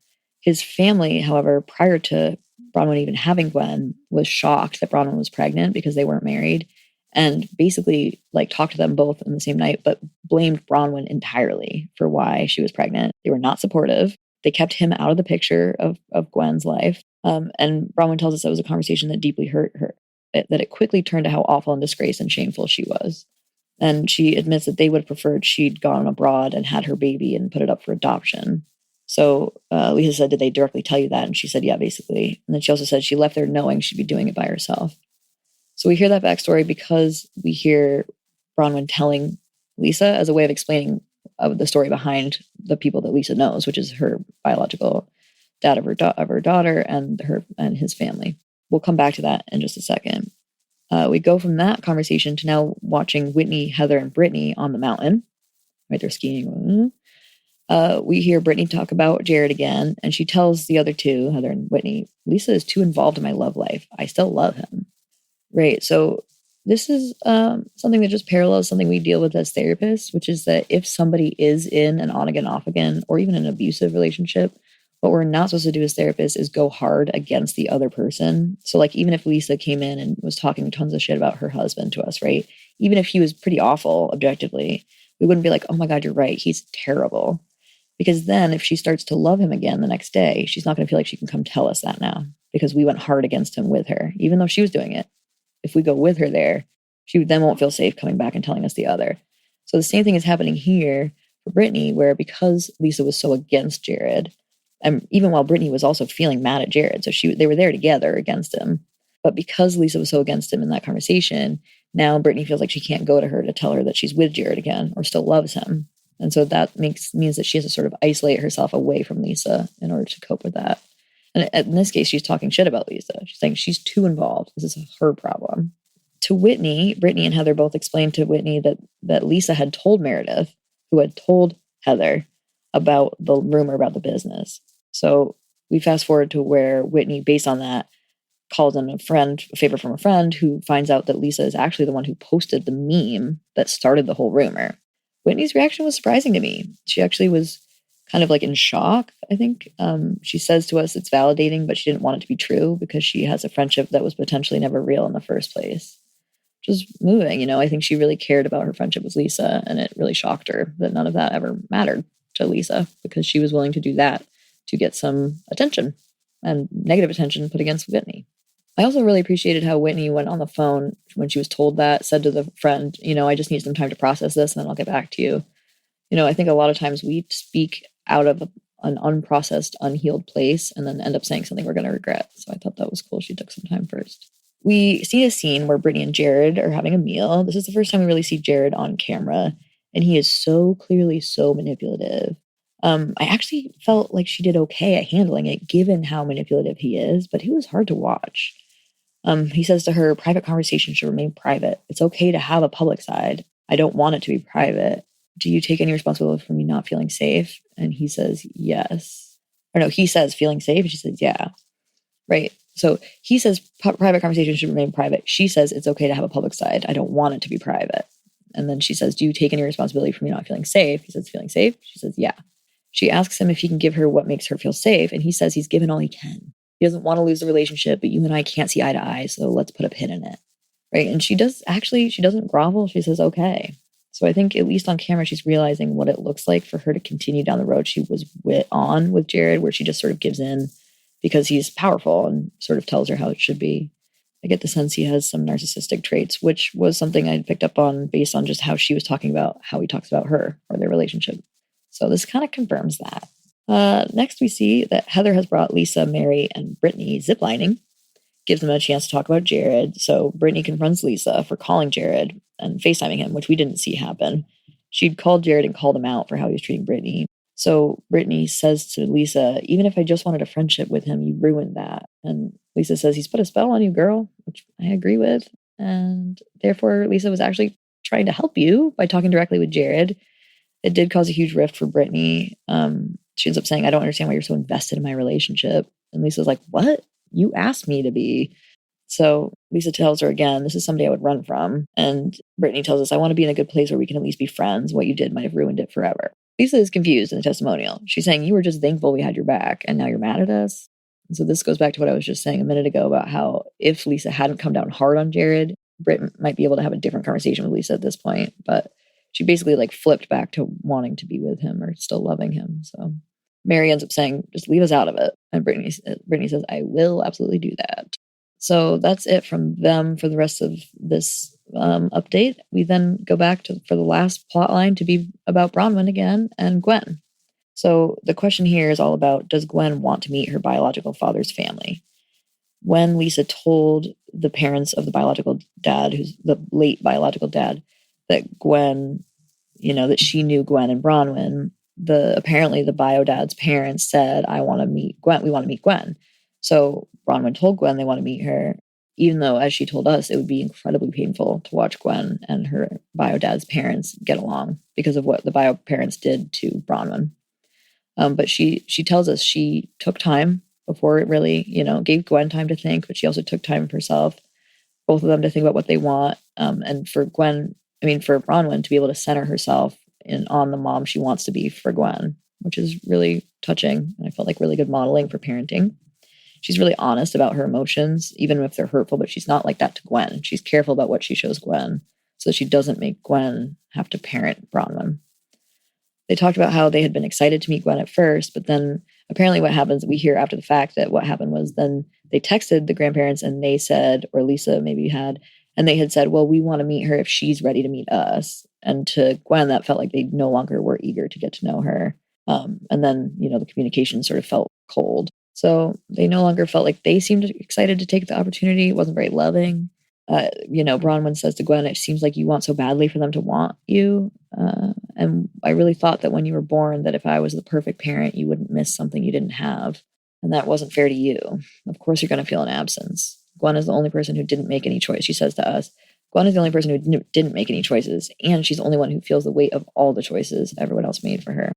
His family, however, prior to Bronwyn even having Gwen, was shocked that Bronwyn was pregnant because they weren't married, and basically like talked to them both in the same night, but blamed Bronwyn entirely for why she was pregnant. They were not supportive. They kept him out of the picture of Gwen's life. And Bronwyn tells us that was a conversation that deeply hurt her, that it quickly turned to how awful and disgraced and shameful she was. And she admits that they would have preferred she'd gone abroad and had her baby and put it up for adoption. So Lisa said, "Did they directly tell you that?" And she said, "Yeah, basically." And then she also said she left there knowing she'd be doing it by herself. So we hear that backstory because we hear Bronwyn telling Lisa as a way of explaining the story behind the people that Lisa knows, which is her biological dad of her daughter and his family. We'll come back to that in just a second. We go from that conversation to now watching Whitney, Heather, and Brittany on the mountain. Right, they're skiing. We hear Brittany talk about Jared again, and she tells the other two, Heather and Whitney, "Lisa is too involved in my love life. I still love him." Right. So this is something that just parallels something we deal with as therapists, which is that if somebody is in an on again, off again, or even an abusive relationship, what we're not supposed to do as therapists is go hard against the other person. So like, even if Lisa came in and was talking tons of shit about her husband to us, right? Even if he was pretty awful objectively, we wouldn't be like, "Oh my God, you're right. He's terrible." Because then if she starts to love him again the next day, she's not going to feel like she can come tell us that now because we went hard against him with her, even though she was doing it. If we go with her there, she then won't feel safe coming back and telling us the other. So the same thing is happening here for Brittany, where because Lisa was so against Jared, and even while Brittany was also feeling mad at Jared, so they were there together against him. But because Lisa was so against him in that conversation, now Brittany feels like she can't go to her to tell her that she's with Jared again or still loves him. And so that means that she has to sort of isolate herself away from Lisa in order to cope with that. And in this case, she's talking shit about Lisa. She's saying she's too involved. This is her problem. To Whitney, Brittany and Heather both explained to Whitney that Lisa had told Meredith, who had told Heather about the rumor about the business. So we fast forward to where Whitney, based on that, calls in a favor from a friend who finds out that Lisa is actually the one who posted the meme that started the whole rumor. Whitney's reaction was surprising to me. She actually was kind of like in shock, I think. She says to us it's validating, but she didn't want it to be true because she has a friendship that was potentially never real in the first place. Which was moving, I think she really cared about her friendship with Lisa, and it really shocked her that none of that ever mattered to Lisa because she was willing to do that to get some attention and negative attention put against Whitney. I also really appreciated how Whitney went on the phone when she was told that, said to the friend, "I just need some time to process this and then I'll get back to you." I think a lot of times we speak out of an unprocessed, unhealed place and then end up saying something we're going to regret. So I thought that was cool. She took some time first. We see a scene where Brittany and Jared are having a meal. This is the first time we really see Jared on camera, and he is so clearly so manipulative. I actually felt like she did okay at handling it, given how manipulative he is, but he was hard to watch. He says to her, "Private conversation should remain private. It's okay to have a public side. I don't want it to be private. Do you take any responsibility for me not feeling safe?" And he says, "Yes." Or no, he says feeling safe. And she says, "Yeah." Right. So he says private conversation should remain private. She says it's okay to have a public side. I don't want it to be private. And then she says, "Do you take any responsibility for me not feeling safe?" He says, "Feeling safe?" She says, "Yeah." She asks him if he can give her what makes her feel safe. And he says he's given all he can. He doesn't want to lose the relationship, but you and I can't see eye to eye. So let's put a pin in it. Right. And she doesn't grovel. She says, "Okay." So I think at least on camera, she's realizing what it looks like for her to continue down the road she was on with Jared, where she just sort of gives in because he's powerful and sort of tells her how it should be. I get the sense he has some narcissistic traits, which was something I picked up on based on just how she was talking about how he talks about her or their relationship. So this kind of confirms that. Next, we see that Heather has brought Lisa, Mary, and Brittany ziplining, gives them a chance to talk about Jared. So Brittany confronts Lisa for calling Jared and FaceTiming him, which we didn't see happen. She'd called Jared and called him out for how he was treating Brittany. So Brittany says to Lisa, even if I just wanted a friendship with him, you ruined that. And Lisa says, he's put a spell on you, girl, which I agree with. And therefore, Lisa was actually trying to help you by talking directly with Jared. It did cause a huge rift for Brittany. She ends up saying, I don't understand why you're so invested in my relationship. And Lisa's like, what? You asked me to be. So Lisa tells her again, this is somebody I would run from. And Brittany tells us, I want to be in a good place where we can at least be friends. What you did might have ruined it forever. Lisa is confused in the testimonial. She's saying, you were just thankful we had your back and now you're mad at us. And so this goes back to what I was just saying a minute ago about how if Lisa hadn't come down hard on Jared, Britt might be able to have a different conversation with Lisa at this point. But she basically like flipped back to wanting to be with him or still loving him. So Mary ends up saying, just leave us out of it. And Brittany says, I will absolutely do that. So that's it from them for the rest of this update. We then go back for the last plot line to be about Bronwyn again and Gwen. So the question here is all about, does Gwen want to meet her biological father's family? When Lisa told the parents of the biological dad, who's the late biological dad, that Gwen, that she knew Gwen and Bronwyn, apparently the bio dad's parents said, I want to meet Gwen. We want to meet Gwen. So Bronwyn told Gwen they want to meet her, even though, as she told us, it would be incredibly painful to watch Gwen and her bio dad's parents get along because of what the bio parents did to Bronwyn. But she tells us she took time before it really, gave Gwen time to think, but she also took time for herself, both of them to think about what they want. And for Bronwyn to be able to center herself on the mom she wants to be for Gwen, which is really touching. And I felt like really good modeling for parenting. She's really honest about her emotions, even if they're hurtful, but she's not like that to Gwen. She's careful about what she shows Gwen so that she doesn't make Gwen have to parent Bronwyn. They talked about how they had been excited to meet Gwen at first, but then apparently what happens, we hear after the fact that what happened was then they texted the grandparents and they said, or Lisa maybe had, and they had said, well, we want to meet her if she's ready to meet us. And to Gwen, that felt like they no longer were eager to get to know her. And then, the communication sort of felt cold. So they no longer felt like they seemed excited to take the opportunity. It wasn't very loving. Bronwyn says to Gwen, it seems like you want so badly for them to want you. And I really thought that when you were born, that if I was the perfect parent, you wouldn't miss something you didn't have. And that wasn't fair to you. Of course, you're going to feel an absence. Gwen is the only person who didn't make any choice. She says to us, Gwen is the only person who didn't make any choices. And she's the only one who feels the weight of all the choices everyone else made for her.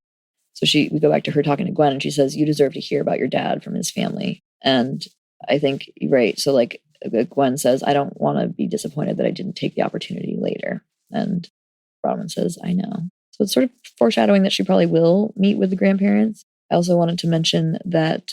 So we go back to her talking to Gwen and she says, you deserve to hear about your dad from his family. And I think, right. So Gwen says, I don't want to be disappointed that I didn't take the opportunity later. And Bronwyn says, I know. So it's sort of foreshadowing that she probably will meet with the grandparents. I also wanted to mention that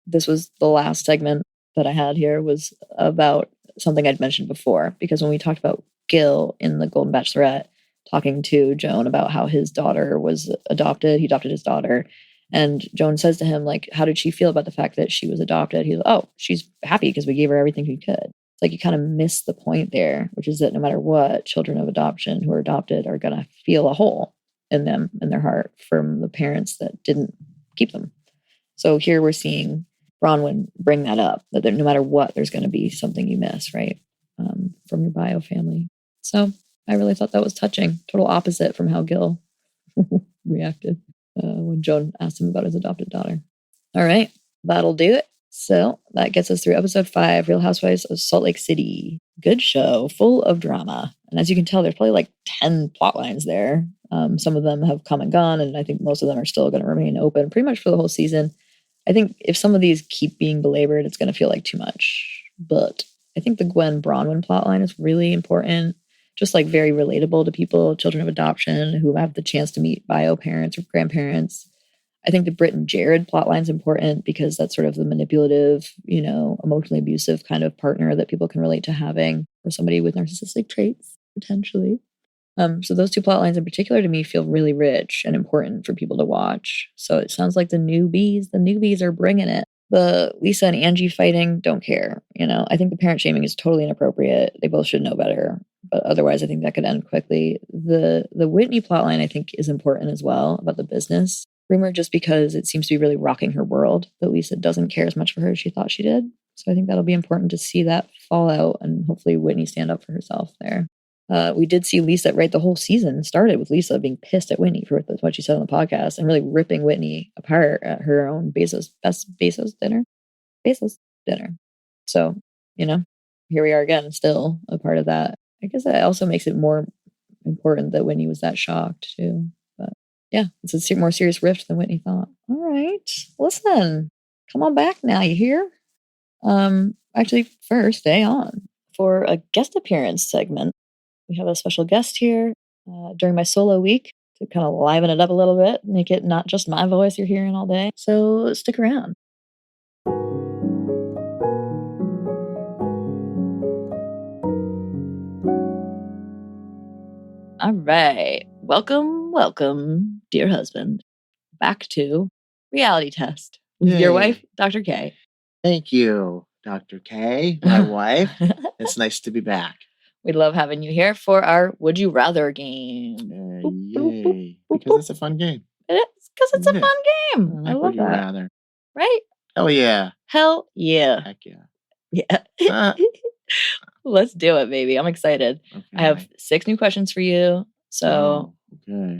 this was the last segment that I had here was about something I'd mentioned before, because when we talked about Gil in The Golden Bachelorette, talking to Joan about how his daughter was adopted, he adopted his daughter. And Joan says to him, how did she feel about the fact that she was adopted? He's like, oh, she's happy because we gave her everything we could. It's like you kind of miss the point there, which is that no matter what, children of adoption who are adopted are going to feel a hole in them, in their heart, from the parents that didn't keep them. So here we're seeing Bronwyn bring that up, that no matter what, there's going to be something you miss, right, from your bio family. So I really thought that was touching. Total opposite from how Gil reacted when Joan asked him about his adopted daughter. All right, that'll do it. So that gets us through episode 5, Real Housewives of Salt Lake City. Good show, full of drama. And as you can tell, there's probably 10 plot lines there. Some of them have come and gone, and I think most of them are still going to remain open pretty much for the whole season. I think if some of these keep being belabored, it's going to feel like too much. But I think the Gwen Bronwyn plotline is really important, just very relatable to people, children of adoption who have the chance to meet bio parents or grandparents. I think the Britt and Jared plotline is important because that's sort of the manipulative, emotionally abusive kind of partner that people can relate to having, or somebody with narcissistic traits, potentially. So those two plot lines in particular to me feel really rich and important for people to watch. So it sounds like the newbies are bringing it. The Lisa and Angie fighting, don't care. I think the parent shaming is totally inappropriate. They both should know better. But otherwise, I think that could end quickly. The Whitney plotline, I think, is important as well about the business rumor, just because it seems to be really rocking her world. That Lisa doesn't care as much for her as she thought she did. So I think that'll be important to see that fall out, and hopefully Whitney stand up for herself there. We did see Lisa, right? The whole season started with Lisa being pissed at Whitney for what she said on the podcast and really ripping Whitney apart at her own Bezos dinner. So, here we are again, still a part of that. I guess that also makes it more important that Whitney was that shocked too. But yeah, it's a more serious rift than Whitney thought. All right, listen, come on back now. You hear? Actually, first, stay on for a guest appearance segment. We have a special guest here during my solo week to kind of liven it up a little bit, make it not just my voice you're hearing all day. So stick around. All right. Welcome, dear husband, back to Reality Test with your wife, Dr. K. Thank you, Dr. K, my wife. It's nice to be back. We love having you here for our Would You Rather game. Yay. Because it's a fun game. It is, because it's a fun game. I love Would You that. Rather. Right? Hell yeah. Hell yeah. Heck yeah. Yeah. Let's do it, baby. I'm excited. Okay. I have 6 new questions for you. So, okay.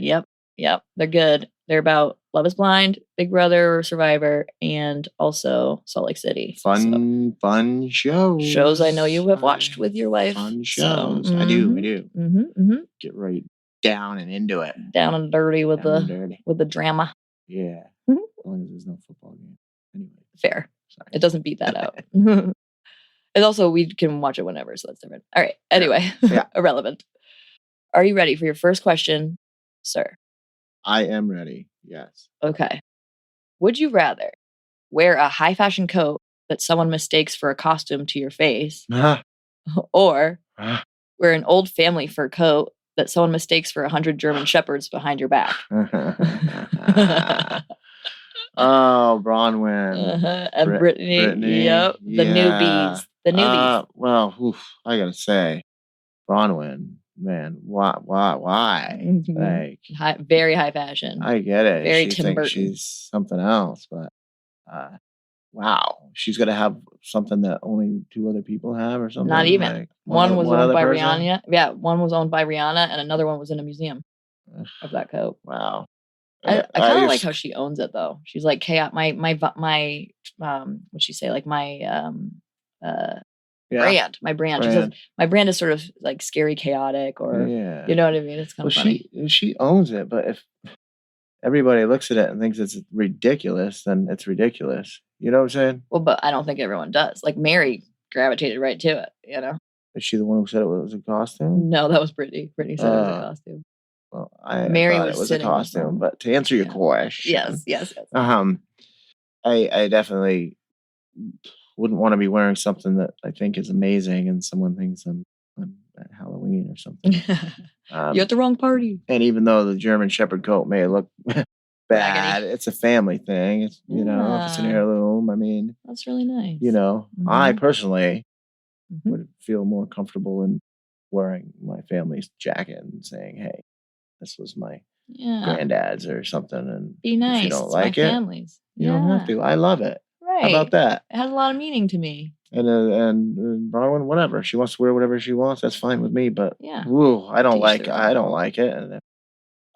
Yep. They're good. They're about Love is Blind, Big Brother, Survivor, and also Salt Lake City. Fun shows. Shows I know you have watched with your wife. Fun shows. So, I do. Get right down and into it. Down and dirty with the drama. Yeah. As long as there's no football game. Anyway. Fair. Sorry. It doesn't beat that out. And also, we can watch it whenever, so that's different. All right. Anyway, irrelevant. Are you ready for your first question, sir? I am ready. Yes. Okay. Would you rather wear a high fashion coat that someone mistakes for a costume to your face, or wear an old family fur coat that someone mistakes for 100 German shepherds behind your back? Oh, Bronwyn. And Brittany. Yep. The newbies. Well, I gotta say, Bronwyn. Man, why? Mm-hmm. Like, very high fashion. I get it. Very Tim Burton. She's something else, but wow, she's gonna have something that only 2 other people have, or something. Not even. Like, one was owned by Rihanna. Yeah, one was owned by Rihanna, and another one was in a museum of that coat. Wow. I kind of like how she owns it though. She's like, "Hey, my what'd she say? Like my brand. My brand. She says my brand is sort of like scary, chaotic, or you know what I mean? It's kind of funny. She owns it, but if everybody looks at it and thinks it's ridiculous, then it's ridiculous. You know what I'm saying? Well, but I don't think everyone does. Like Mary gravitated right to it. You know? Is she the one who said it was a costume? No, that was Brittany. Brittany said it was a costume. Well, Mary thought it was a costume, but to answer your question, yes. I definitely wouldn't want to be wearing something that I think is amazing and someone thinks I'm at Halloween or something. You're at the wrong party. And even though the German Shepherd coat may look bad, it's a family thing. It's, if it's an heirloom, I mean, that's really nice. I personally would feel more comfortable in wearing my family's jacket and saying, "Hey, this was my granddad's" or something. And be nice. If you don't like it, family's. You don't have to. I love it. Right. How about that? It has a lot of meaning to me. And Bronwyn, whatever. She wants to wear whatever she wants. That's fine with me. But I don't like it. And if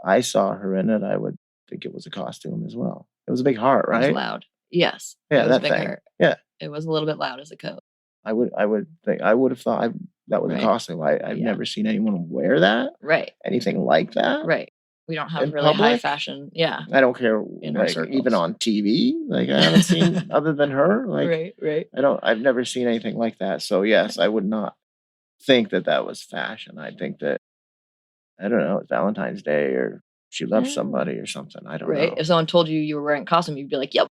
I saw her in it, I would think it was a costume as well. It was a big heart, right? It was loud. Yes. Yeah, it was that a big thing. Heart. Yeah. It was a little bit loud as a coat. I would have thought that was a costume. I've never seen anyone wear that. Right. Anything like that. Right. We don't have in really public? High fashion. Yeah. I don't care. In our circles. Even on TV, like I haven't seen other than her. Like right. I've never seen anything like that. So yes, I would not think that was fashion. I think that I don't know, it's Valentine's Day or she loves somebody or something. I don't know. Right. If someone told you were wearing a costume, you'd be like, "Yep,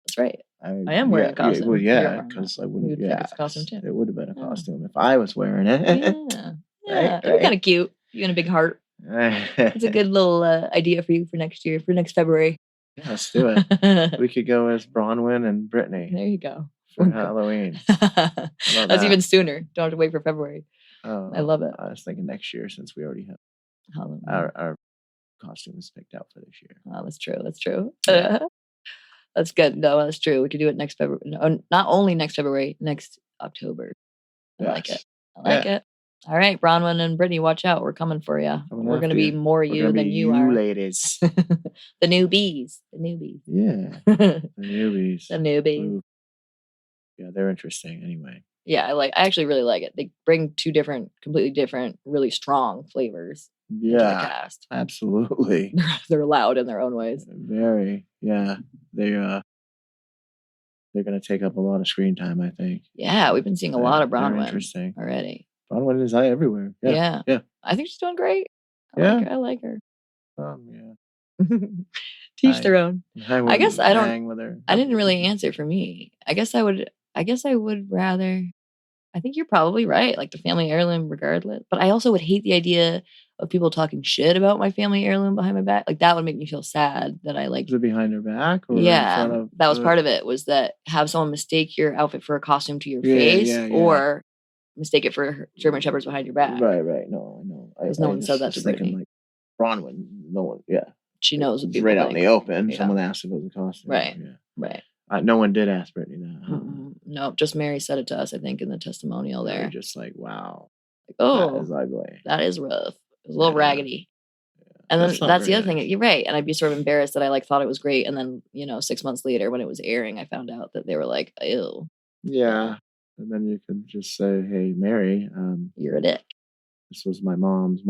that's right. I am wearing a costume." Well, yeah, because I wouldn't. Think it's a costume too. It would have been a costume if I was wearing it. Yeah. It'd be kind of cute. You in a big heart. It's a good little idea for you for next year, for next February. Yeah, let's do it. We could go as Bronwyn and Brittany. There you go. For Halloween. That's even sooner. Don't have to wait for February. Oh, I love it. I was thinking next year since we already have Halloween. Our costumes picked out for this year. Oh, that's true. That's true. Yeah. That's good. No, that's true. We could do it next February. No, not only next February, next October. I like it. I like it. All right, Bronwyn and Brittany, watch out. We're coming for you. We're going to be more you than you are. Ladies. The NewBies. The NewBies. Yeah. The NewBies. The NewBies. Ooh. Yeah, they're interesting anyway. Yeah, I actually really like it. They bring two completely different, really strong flavors to the cast. Absolutely. They're loud in their own ways. Very. Yeah. They're going to take up a lot of screen time, I think. Yeah, we've been seeing a lot of Bronwyn interesting already. Bronwyn is everywhere. Yeah. I think she's doing great. I like her. Yeah. Teach their own. I guess I don't hang with her. I didn't really answer for me. I guess I would rather. I think you're probably right. Like the family heirloom, regardless. But I also would hate the idea of people talking shit about my family heirloom behind my back. Like that would make me feel sad that I like. Is it behind her back? Or yeah, in front of that was part of it. Was that have someone mistake your outfit for a costume to your face, or mistake it for German Shepherds behind your back? Right. No, I know. Because no one said that to Brittany. Like Bronwyn, no one. Yeah, she knows. It's right out in the open. Yeah. Someone asked if it was a costume. Right. Right. No one did ask Brittany that. No, just Mary said it to us, I think, in the testimonial there. Just like, wow. Like, oh, that is ugly. That is rough. It was a little raggedy. Yeah. And then that's the other thing. You're right. And I'd be sort of embarrassed that I thought it was great. And then, 6 months later when it was airing, I found out that they were like, ew. Yeah. And then you could just say, hey, Mary. You're a dick. This was my mom's,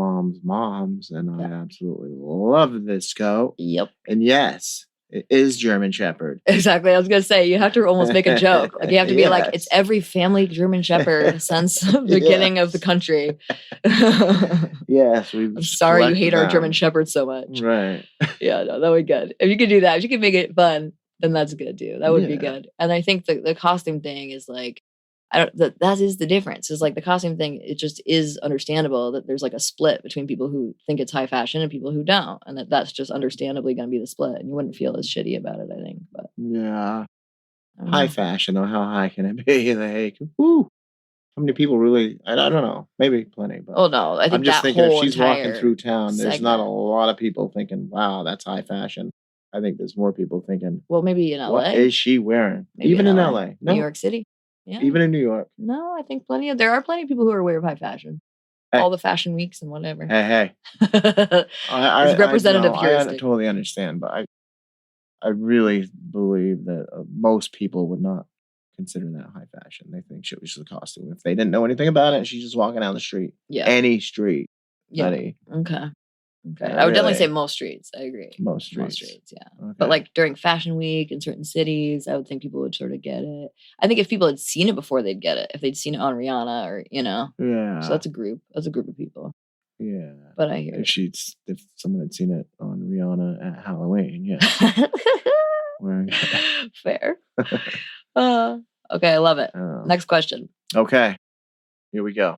and I absolutely love this coat. Yep. And yes, it is German Shepherd. Exactly. I was going to say, you have to almost make a joke. Like you have to be like, it's every family German Shepherd since the beginning of the country. Yes. I'm sorry you hate our German Shepherd so much. Right. Yeah, no, that would be good. If you could do that, if you could make it fun, then that's good too. That would be good. And I think the costume thing is like, that is the difference. Is like the costume thing. It just is understandable that there's like a split between people who think it's high fashion and people who don't, and that's just understandably going to be the split. And you wouldn't feel as shitty about it, I think. But yeah, high fashion. Though, how high can it be? Like, woo. How many people really? I don't know. Maybe plenty. But no, I think I'm just thinking if she's walking through town, segment. There's not a lot of people thinking, "Wow, that's high fashion." I think there's more people thinking, well, maybe in LA. What is she wearing? Maybe even in LA. No. New York City. Yeah. Even in New York. No, I think there are plenty of people who are aware of high fashion. Hey. All the fashion weeks and whatever. Hey. It's representative I totally understand, but I really believe that most people would not consider that high fashion. They think she was just a costume. If they didn't know anything about it, she's just walking down the street. Yeah. Any street. Yeah. Buddy. Okay. I would definitely say most streets. I agree. Most streets, yeah. Okay. But like during Fashion Week in certain cities, I would think people would sort of get it. I think if people had seen it before, they'd get it. If they'd seen it on Rihanna or, Yeah. So that's a group. That's a group of people. Yeah. But I hear if someone had seen it on Rihanna at Halloween, yeah. Fair. Okay, I love it. Next question. Okay. Here we go.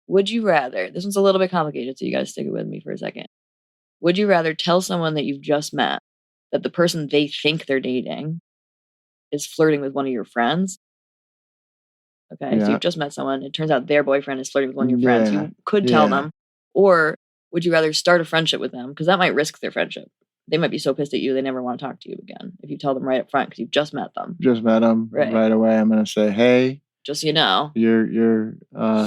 Would you rather, this one's a little bit complicated, so you guys stick with me for a second. Would you rather tell someone that you've just met that the person they think they're dating is flirting with one of your friends? Okay, so you've just met someone. It turns out their boyfriend is flirting with one of your friends. You could tell them. Or would you rather start a friendship with them? Because that might risk their friendship. They might be so pissed at you, they never want to talk to you again. If you tell them right up front, because you've just met them. Just met them. Right away, I'm going to say, hey. Just so you know, your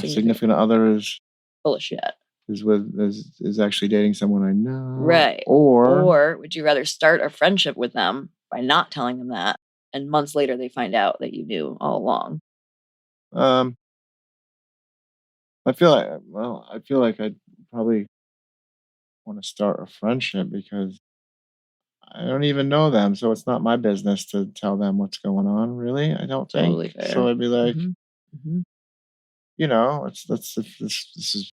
significant other is full of shit. Is actually dating someone I know. Right. Or would you rather start a friendship with them by not telling them that, and months later they find out that you knew all along? I feel like I'd probably want to start a friendship because I don't even know them, so it's not my business to tell them what's going on. Really, I don't think. Totally fair. So I'd be like, this is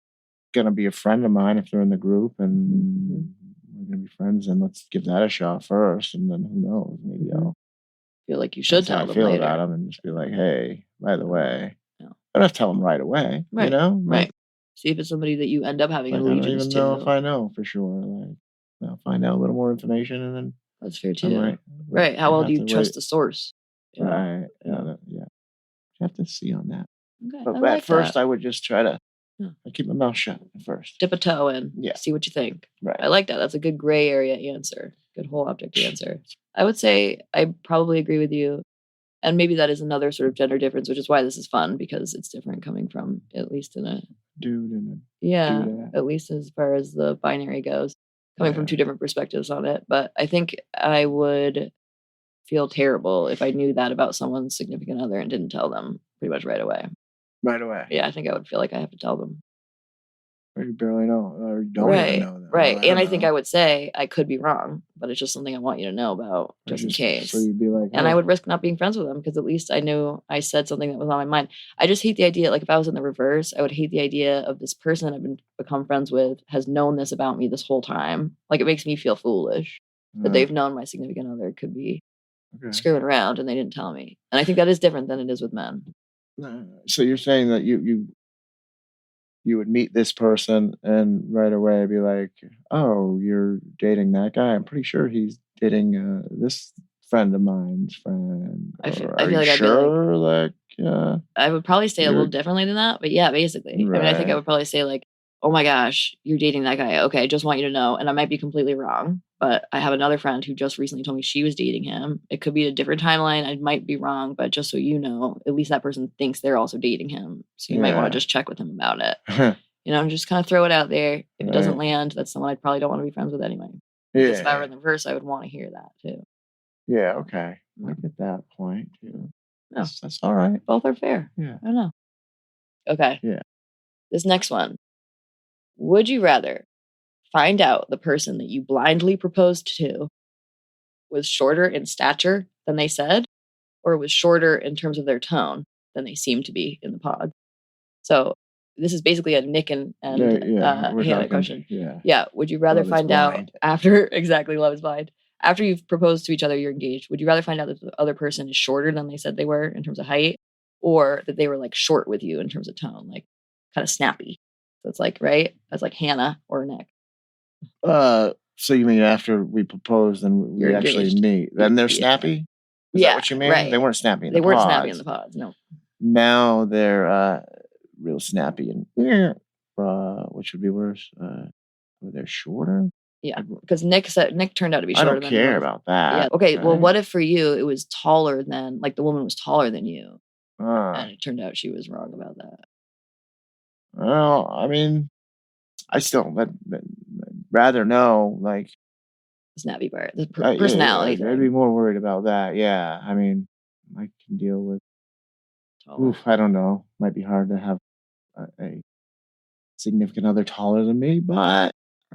gonna be a friend of mine if they're in the group, and we're gonna be friends, and let's give that a shot first, and then who knows? Maybe I'll feel like you should tell them feel later. about them, and just be like, hey, by the way, I don't have to tell them right away. Right. Right. See if it's somebody that you end up having Like, I don't allegiance even know if to. I know for sure. Like, I'll find out a little more information, and then That's fair I too. might Right. How well do have you to trust wait. the source? Right. Yeah. You have to see on that. Okay. But I at like first, that. I would just try to Yeah. keep my mouth shut at first. Dip a toe in. Yeah. See what you think. Right. I like that. That's a good gray area answer. Good whole object answer. I would say I probably agree with you. And maybe that is another sort of gender difference, which is why this is fun, because it's different coming from, at least in a dude and a yeah, dudette. at least as far as the binary goes, coming from two different perspectives on it. But I think I would feel terrible if I knew that about someone's significant other and didn't tell them pretty much right away. Right away. Yeah, I think I would feel like I have to tell them. Or you barely know, or you don't even know them. Right. Well, And I think I would say I could be wrong, but it's just something I want you to know about just in case. So you'd be like, and I would risk not being friends with them because at least I knew I said something that was on my mind. I just hate the idea, like if I was in the reverse, I would hate the idea of this person I've become friends with has known this about me this whole time. Like it makes me feel foolish that they've known my significant other could be screwing around and they didn't tell me. And I think that is different than it is with men. So you're saying that you would meet this person and right away be like, oh, you're dating that guy. I'm pretty sure he's dating this friend of mine's friend. I feel like I'd be like, yeah. I would probably say a little differently than that, but yeah, basically. Right. I mean, I think I would probably say like, oh my gosh, you're dating that guy. Okay, I just want you to know, and I might be completely wrong, but I have another friend who just recently told me she was dating him. It could be a different timeline. I might be wrong, but just so you know, at least that person thinks they're also dating him. So you might want to just check with him about it. Just kind of throw it out there. If it doesn't land, that's someone I probably don't want to be friends with anyway. Yeah. If I were in the reverse, I would want to hear that too. Yeah, okay. I get that point too. No. That's all right. Both are fair. Yeah. I don't know. Okay. Yeah. This next one. Would you rather find out the person that you blindly proposed to was shorter in stature than they said, or was shorter in terms of their tone than they seemed to be in the pod? So this is basically a Nick and Hannah question. Yeah. Would you rather find out after exactly Love is Blind? After you've proposed to each other, you're engaged. Would you rather find out that the other person is shorter than they said they were in terms of height, or that they were like short with you in terms of tone, like kind of snappy? So it's like, right? That's like Hannah or Nick. So you mean after we propose and we actually meet, then they're snappy? Is that what you mean? Right. They weren't snappy in the pods. They weren't snappy in the pods, no. Now they're real snappy and which would be worse? They're shorter? Yeah, because Nick turned out to be shorter than you. I don't care about that. Yeah. Okay, well, what if for you it was taller than, like the woman was taller than you, and it turned out she was wrong about that? Well, I mean, I still but rather know, like, the snappy part, the personality. I'd be more worried about that. Yeah, I mean, I can deal with. I don't know. Might be hard to have a significant other taller than me, but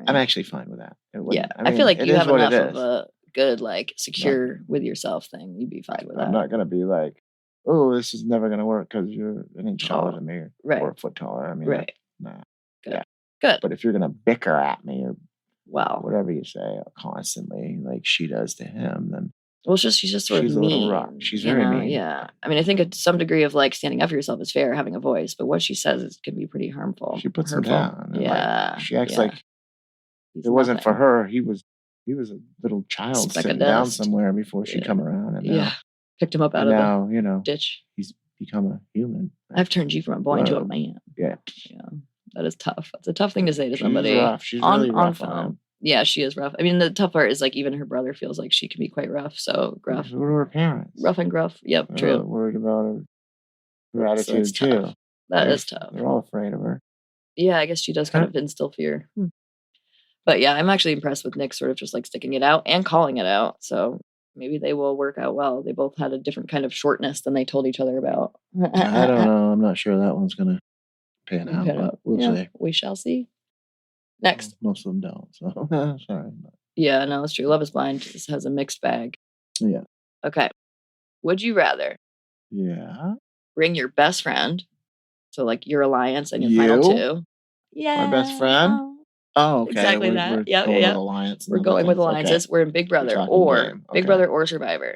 I'm actually fine with that. I feel like you have enough of a good, like, secure with yourself thing. You'd be fine with that. I'm not gonna be like, oh, this is never gonna work because you're an inch taller than me, or a foot taller. I mean, nah. Good. Good. But if you're gonna bicker at me or whatever you say constantly, like she does to him, then she's just sort of mean. A little rough. She's very mean. Yeah. I mean, I think at some degree of like standing up for yourself is fair, having a voice, but what she says can be pretty harmful. She puts him down. Yeah. She acts like it wasn't for her. He was a little child sitting down somewhere before she come around. And picked him up out of the ditch. He's become a human. I've turned you from a boy into a man. Yeah. Yeah. That is tough. That's a tough thing to say to somebody. She's really rough on him. Yeah, she is rough. I mean, the tough part is like even her brother feels like she can be quite rough. So gruff. So are her parents. Rough and gruff. Yep, true. Worried about her attitude too. That is tough. They're all afraid of her. Yeah, I guess she does kind of instill fear. But yeah, I'm actually impressed with Nick sort of just like sticking it out and calling it out. So maybe they will work out well. They both had a different kind of shortness than they told each other about. I don't know. I'm not sure that one's gonna pan out, but we'll see. We shall see. Next. Most of them don't, so sorry. Yeah, no, it's true. Love is Blind has a mixed bag. Yeah. Okay. Would you rather bring your best friend, so like your alliance and your final two? Yeah. My best friend? Oh, okay. Exactly that. Yeah. Alliance. We're going with alliances. Okay. We're in Big Brother or Big Brother or Survivor.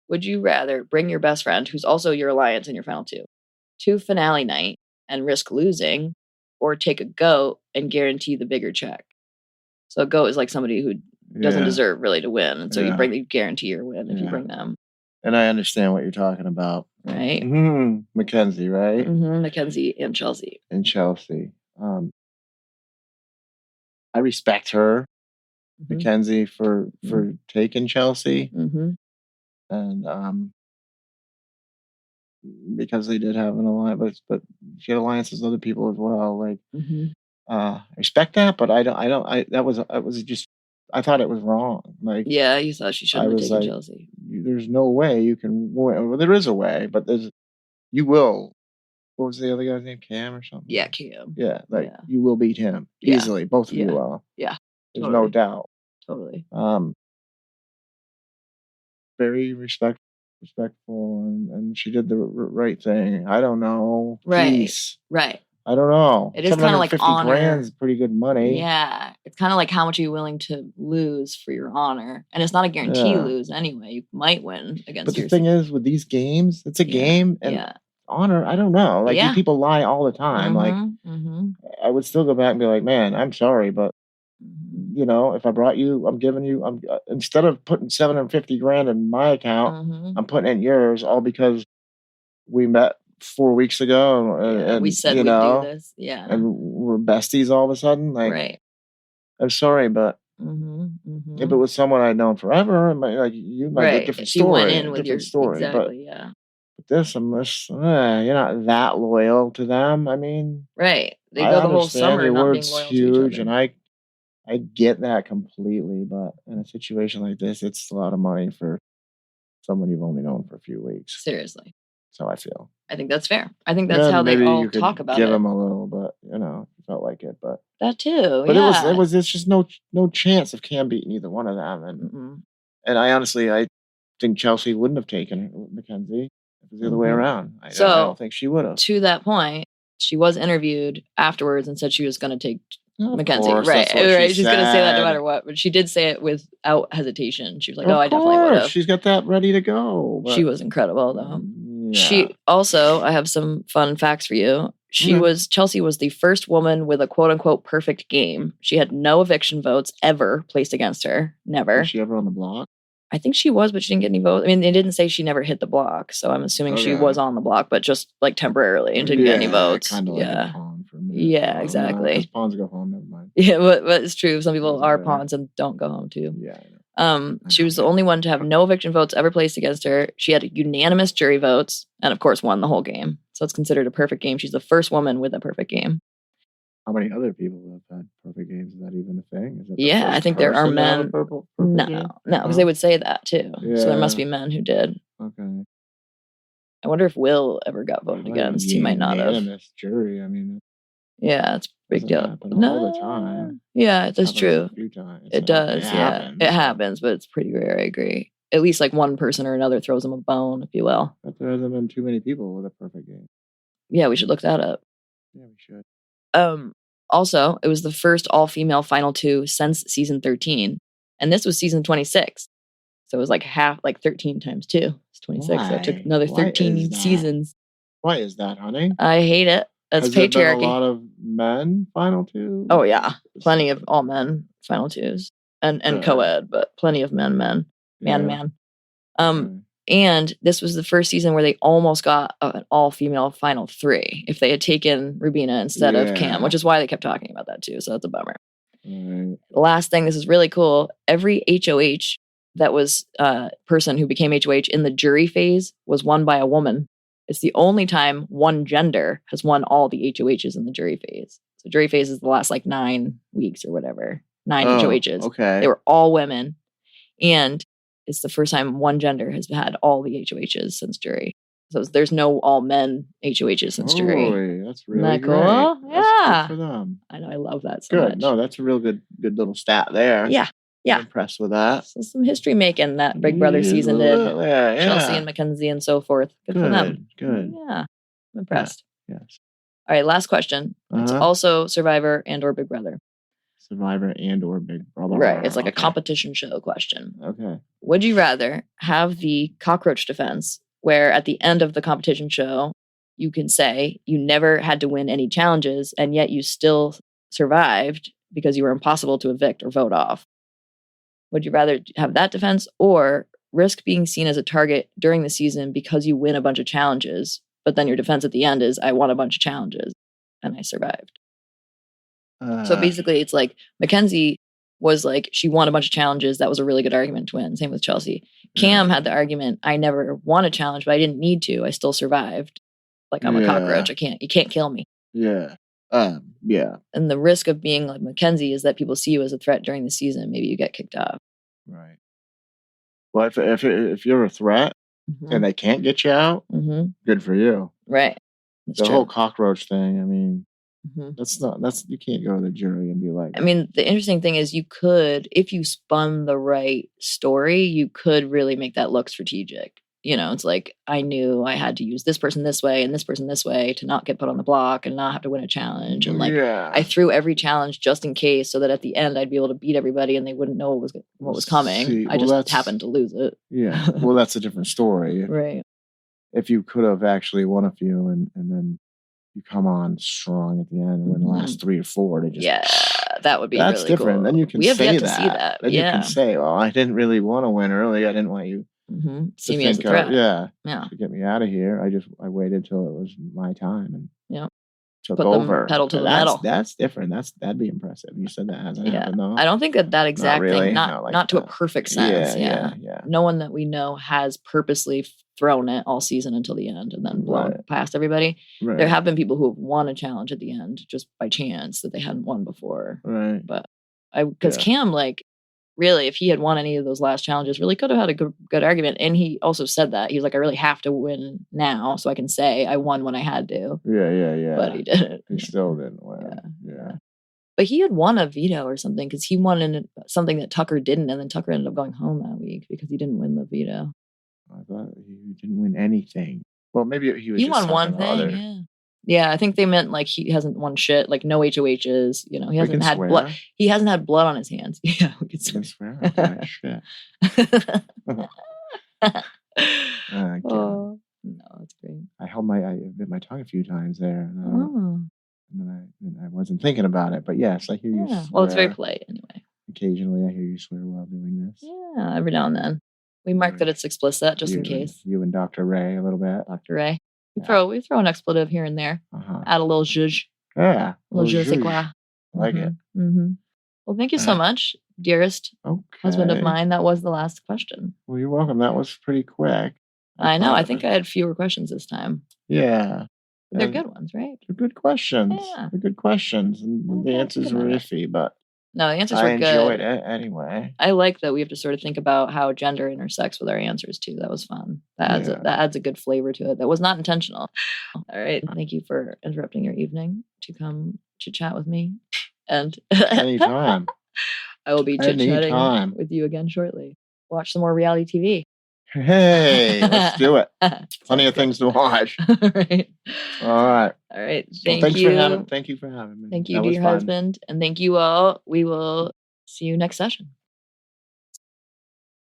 Would you rather bring your best friend, who's also your alliance and your final two, to finale night and risk losing, or take a goat and guarantee the bigger check. So a goat is like somebody who doesn't deserve really to win. And so you guarantee your win if you bring them. And I understand what you're talking about. Right. Mackenzie, right? Mackenzie and Chelsea. I respect her, Mackenzie, for taking Chelsea. And because they did have an alliance, but she had alliances with other people as well. Like, I respect that, but I thought it was wrong. Like, yeah, you thought she shouldn't have taken Chelsea. There's no way you can win. Well, there is a way, but you will. What was the other guy's name? Cam or something? Yeah, Cam. Yeah, you will beat him easily. Both of you will. Yeah, there's no doubt. Totally. Very respectful, and she did the right thing. I don't know. Right. Jeez. Right. I don't know. It is kind of like honor. $50,000 is pretty good money. Yeah. It's kind of like how much are you willing to lose for your honor? And it's not a guarantee lose anyway. You might win against But the thing is, with these games, it's a game. And honor, I don't know. Like, you people lie all the time. Like, I would still go back and be like, man, I'm sorry, but you know, if I brought you, I'm giving you, instead of putting $750,000 in my account, I'm putting it in yours, all because we met 4 weeks ago and we said we'd do this. Yeah. And we're besties all of a sudden. Like, I'm sorry, but if it was someone I'd known forever, you might get a different story. You went in with your story. Exactly, but this, you're not that loyal to them. I mean, right. They go the whole summer your not word's being loyal huge, to each other. and I get that completely, but in a situation like this, it's a lot of money for someone you've only known for a few weeks. Seriously. So I feel. I think that's fair. I think that's how they all talk about it. Give them a little, but felt like it, but that too. But it's just no chance of Cam beating either one of them, and I honestly think Chelsea wouldn't have taken Mackenzie. It was the other way around. I don't think she would have. To that point, she was interviewed afterwards and said she was going to take Mackenzie. Course, right. She's going to say that no matter what. But she did say it without hesitation. She was like, I definitely would have. She's got that ready to go. She was incredible, though. Yeah. She also, I have some fun facts for you. Chelsea was the first woman with a quote unquote perfect game. She had no eviction votes ever placed against her. Never. Was she ever on the block? I think she was, but she didn't get any votes. I mean, they didn't say she never hit the block, so I'm assuming she was on the block, but just like temporarily and didn't get any votes. Kind of like a pawn for me. Yeah, exactly. Pawns go home, never mind. Yeah, but it's true. Some people are pawns and don't go home too. Yeah. I know. She was the only one to have no eviction votes ever placed against her. She had unanimous jury votes and, of course, won the whole game. So it's considered a perfect game. She's the first woman with a perfect game. How many other people have had perfect games? Is that even a thing? I think there are men. No, because they would say that too. Yeah. So there must be men who did. Okay. I wonder if Will ever got voted against. He might not have. Unanimous jury. I mean. Yeah, it's a big deal. All the time. Yeah, that's true. A few times. It does. It happens, but it's pretty rare. I agree. At least like one person or another throws them a bone, if you will. But there hasn't been too many people with a perfect game. Yeah, we should look that up. Yeah, we should. Also, it was the first all-female Final Two since season 13. And this was season 26. So it was like 13 times 2. It's 26. Why? So it took another 13 seasons. Why is that, honey? I hate it. That's Has patriarchy. There been a lot of men Final Two? Oh, yeah. Plenty of all men Final Twos. And co-ed, but plenty of men. And this was the first season where they almost got an all-female Final Three if they had taken Rubina instead of Cam, which is why they kept talking about that too. So that's a bummer. Right. The last thing, this is really cool. Every HOH that was person who became HOH in the jury phase was won by a woman. It's the only time one gender has won all the HOHs in the jury phase. So jury phase is the last 9 weeks or whatever. 9 HOHs. Okay. They were all women. And it's the first time one gender has had all the HOHs since jury. So there's no all men HOHs since jury. That's really cool. Great. Yeah. That's good for them. I know. I love that so much. No, that's a real good little stat there. Yeah. I'm impressed with that. So some history making that Big Brother season did. Yeah. Chelsea and Mackenzie and so forth. Good for them. Good. Yeah. I'm impressed. Yeah. Yes. All right. Last question. It's also Survivor and or Big Brother. Survivor and or Big Brother. Right. It's like a competition show question. Okay. Would you rather have the cockroach defense where at the end of the competition show, you can say you never had to win any challenges and yet you still survived because you were impossible to evict or vote off. Would you rather have that defense or risk being seen as a target during the season because you win a bunch of challenges, but then your defense at the end is, I won a bunch of challenges and I survived? So basically, it's like Mackenzie was like, she won a bunch of challenges. That was a really good argument to win. Same with Chelsea. Cam had the argument, I never won a challenge, but I didn't need to. I still survived. Like, I'm a cockroach. You can't kill me. Yeah. Yeah. And the risk of being like Mackenzie is that people see you as a threat during the season. Maybe you get kicked off. Right. Well, if you're a threat and they can't get you out, good for you. Right. That's the whole cockroach thing. I mean, you can't go to the jury and be like, I mean, the interesting thing is you could, if you spun the right story, you could really make that look strategic. You know, it's like, I knew I had to use this person this way and this person this way to not get put on the block and not have to win a challenge. And like, I threw every challenge just in case so that at the end I'd be able to beat everybody and they wouldn't know what was coming. I just happened to lose it. Yeah. Well, that's a different story. Right. If you could have actually won a few and then you come on strong at the end and win the last 3 or 4 to just that would be that's really different. Cool. Then you can we have say yet to that. See that. Then you can say, well, I didn't really want to win early. I didn't want you see me as a threat. To get me out of here. I waited till it was my time and took put over. Pedal to the metal. That's different. That'd be impressive. You said that hasn't happened though. I don't think that exact thing, not to a perfect sense. Yeah. No one that we know has purposely thrown it all season until the end and then blown past everybody. Right. There have been people who have won a challenge at the end just by chance that they hadn't won before. Right. But because Cam, like, really, if he had won any of those last challenges, really could have had a good argument. And he also said that. He was like, I really have to win now so I can say I won when I had to. Yeah. But he didn't. He still didn't win. Yeah. But he had won a veto or something because he won in something that Tucker didn't. And then Tucker ended up going home that week because he didn't win the veto. I thought he didn't win anything. Well, maybe he was. He won one thing. Yeah, I think they meant like he hasn't won shit, like no HOHs. You know, he hasn't had blood. He hasn't had blood on his hands. Yeah, we can swear. Okay, shit. No, that's great. I bit my tongue a few times there. And then I wasn't thinking about it, but yes, I hear you. Swear. Well, it's very polite anyway. Occasionally, I hear you swear while doing this. Yeah, every now and then. We mark that it's explicit just in case. You and Dr. Ray a little bit. Dr. Ray. We throw an expletive here and there. Add a little zhuzh. Yeah. A little je sais quoi. I like it. Well, thank you so much, dearest husband of mine. That was the last question. Well, you're welcome. That was pretty quick. I know. I think I had fewer questions this time. Yeah. They're good ones, right? They're good questions. Yeah. They're good questions. And the answers were iffy, but no, the answers were good. I enjoyed it anyway. I like that we have to sort of think about how gender intersects with our answers too. That was fun. That adds a good flavor to it. That was not intentional. All right. Thank you for interrupting your evening to come chit chat with me. And anytime. I will be chit chatting with you again shortly. Watch some more reality TV. Hey, let's do it. Plenty of things to watch. Right. All right. All right. Thank you. Thank you for having me. Thank you to your husband. And thank you all. We will see you next session.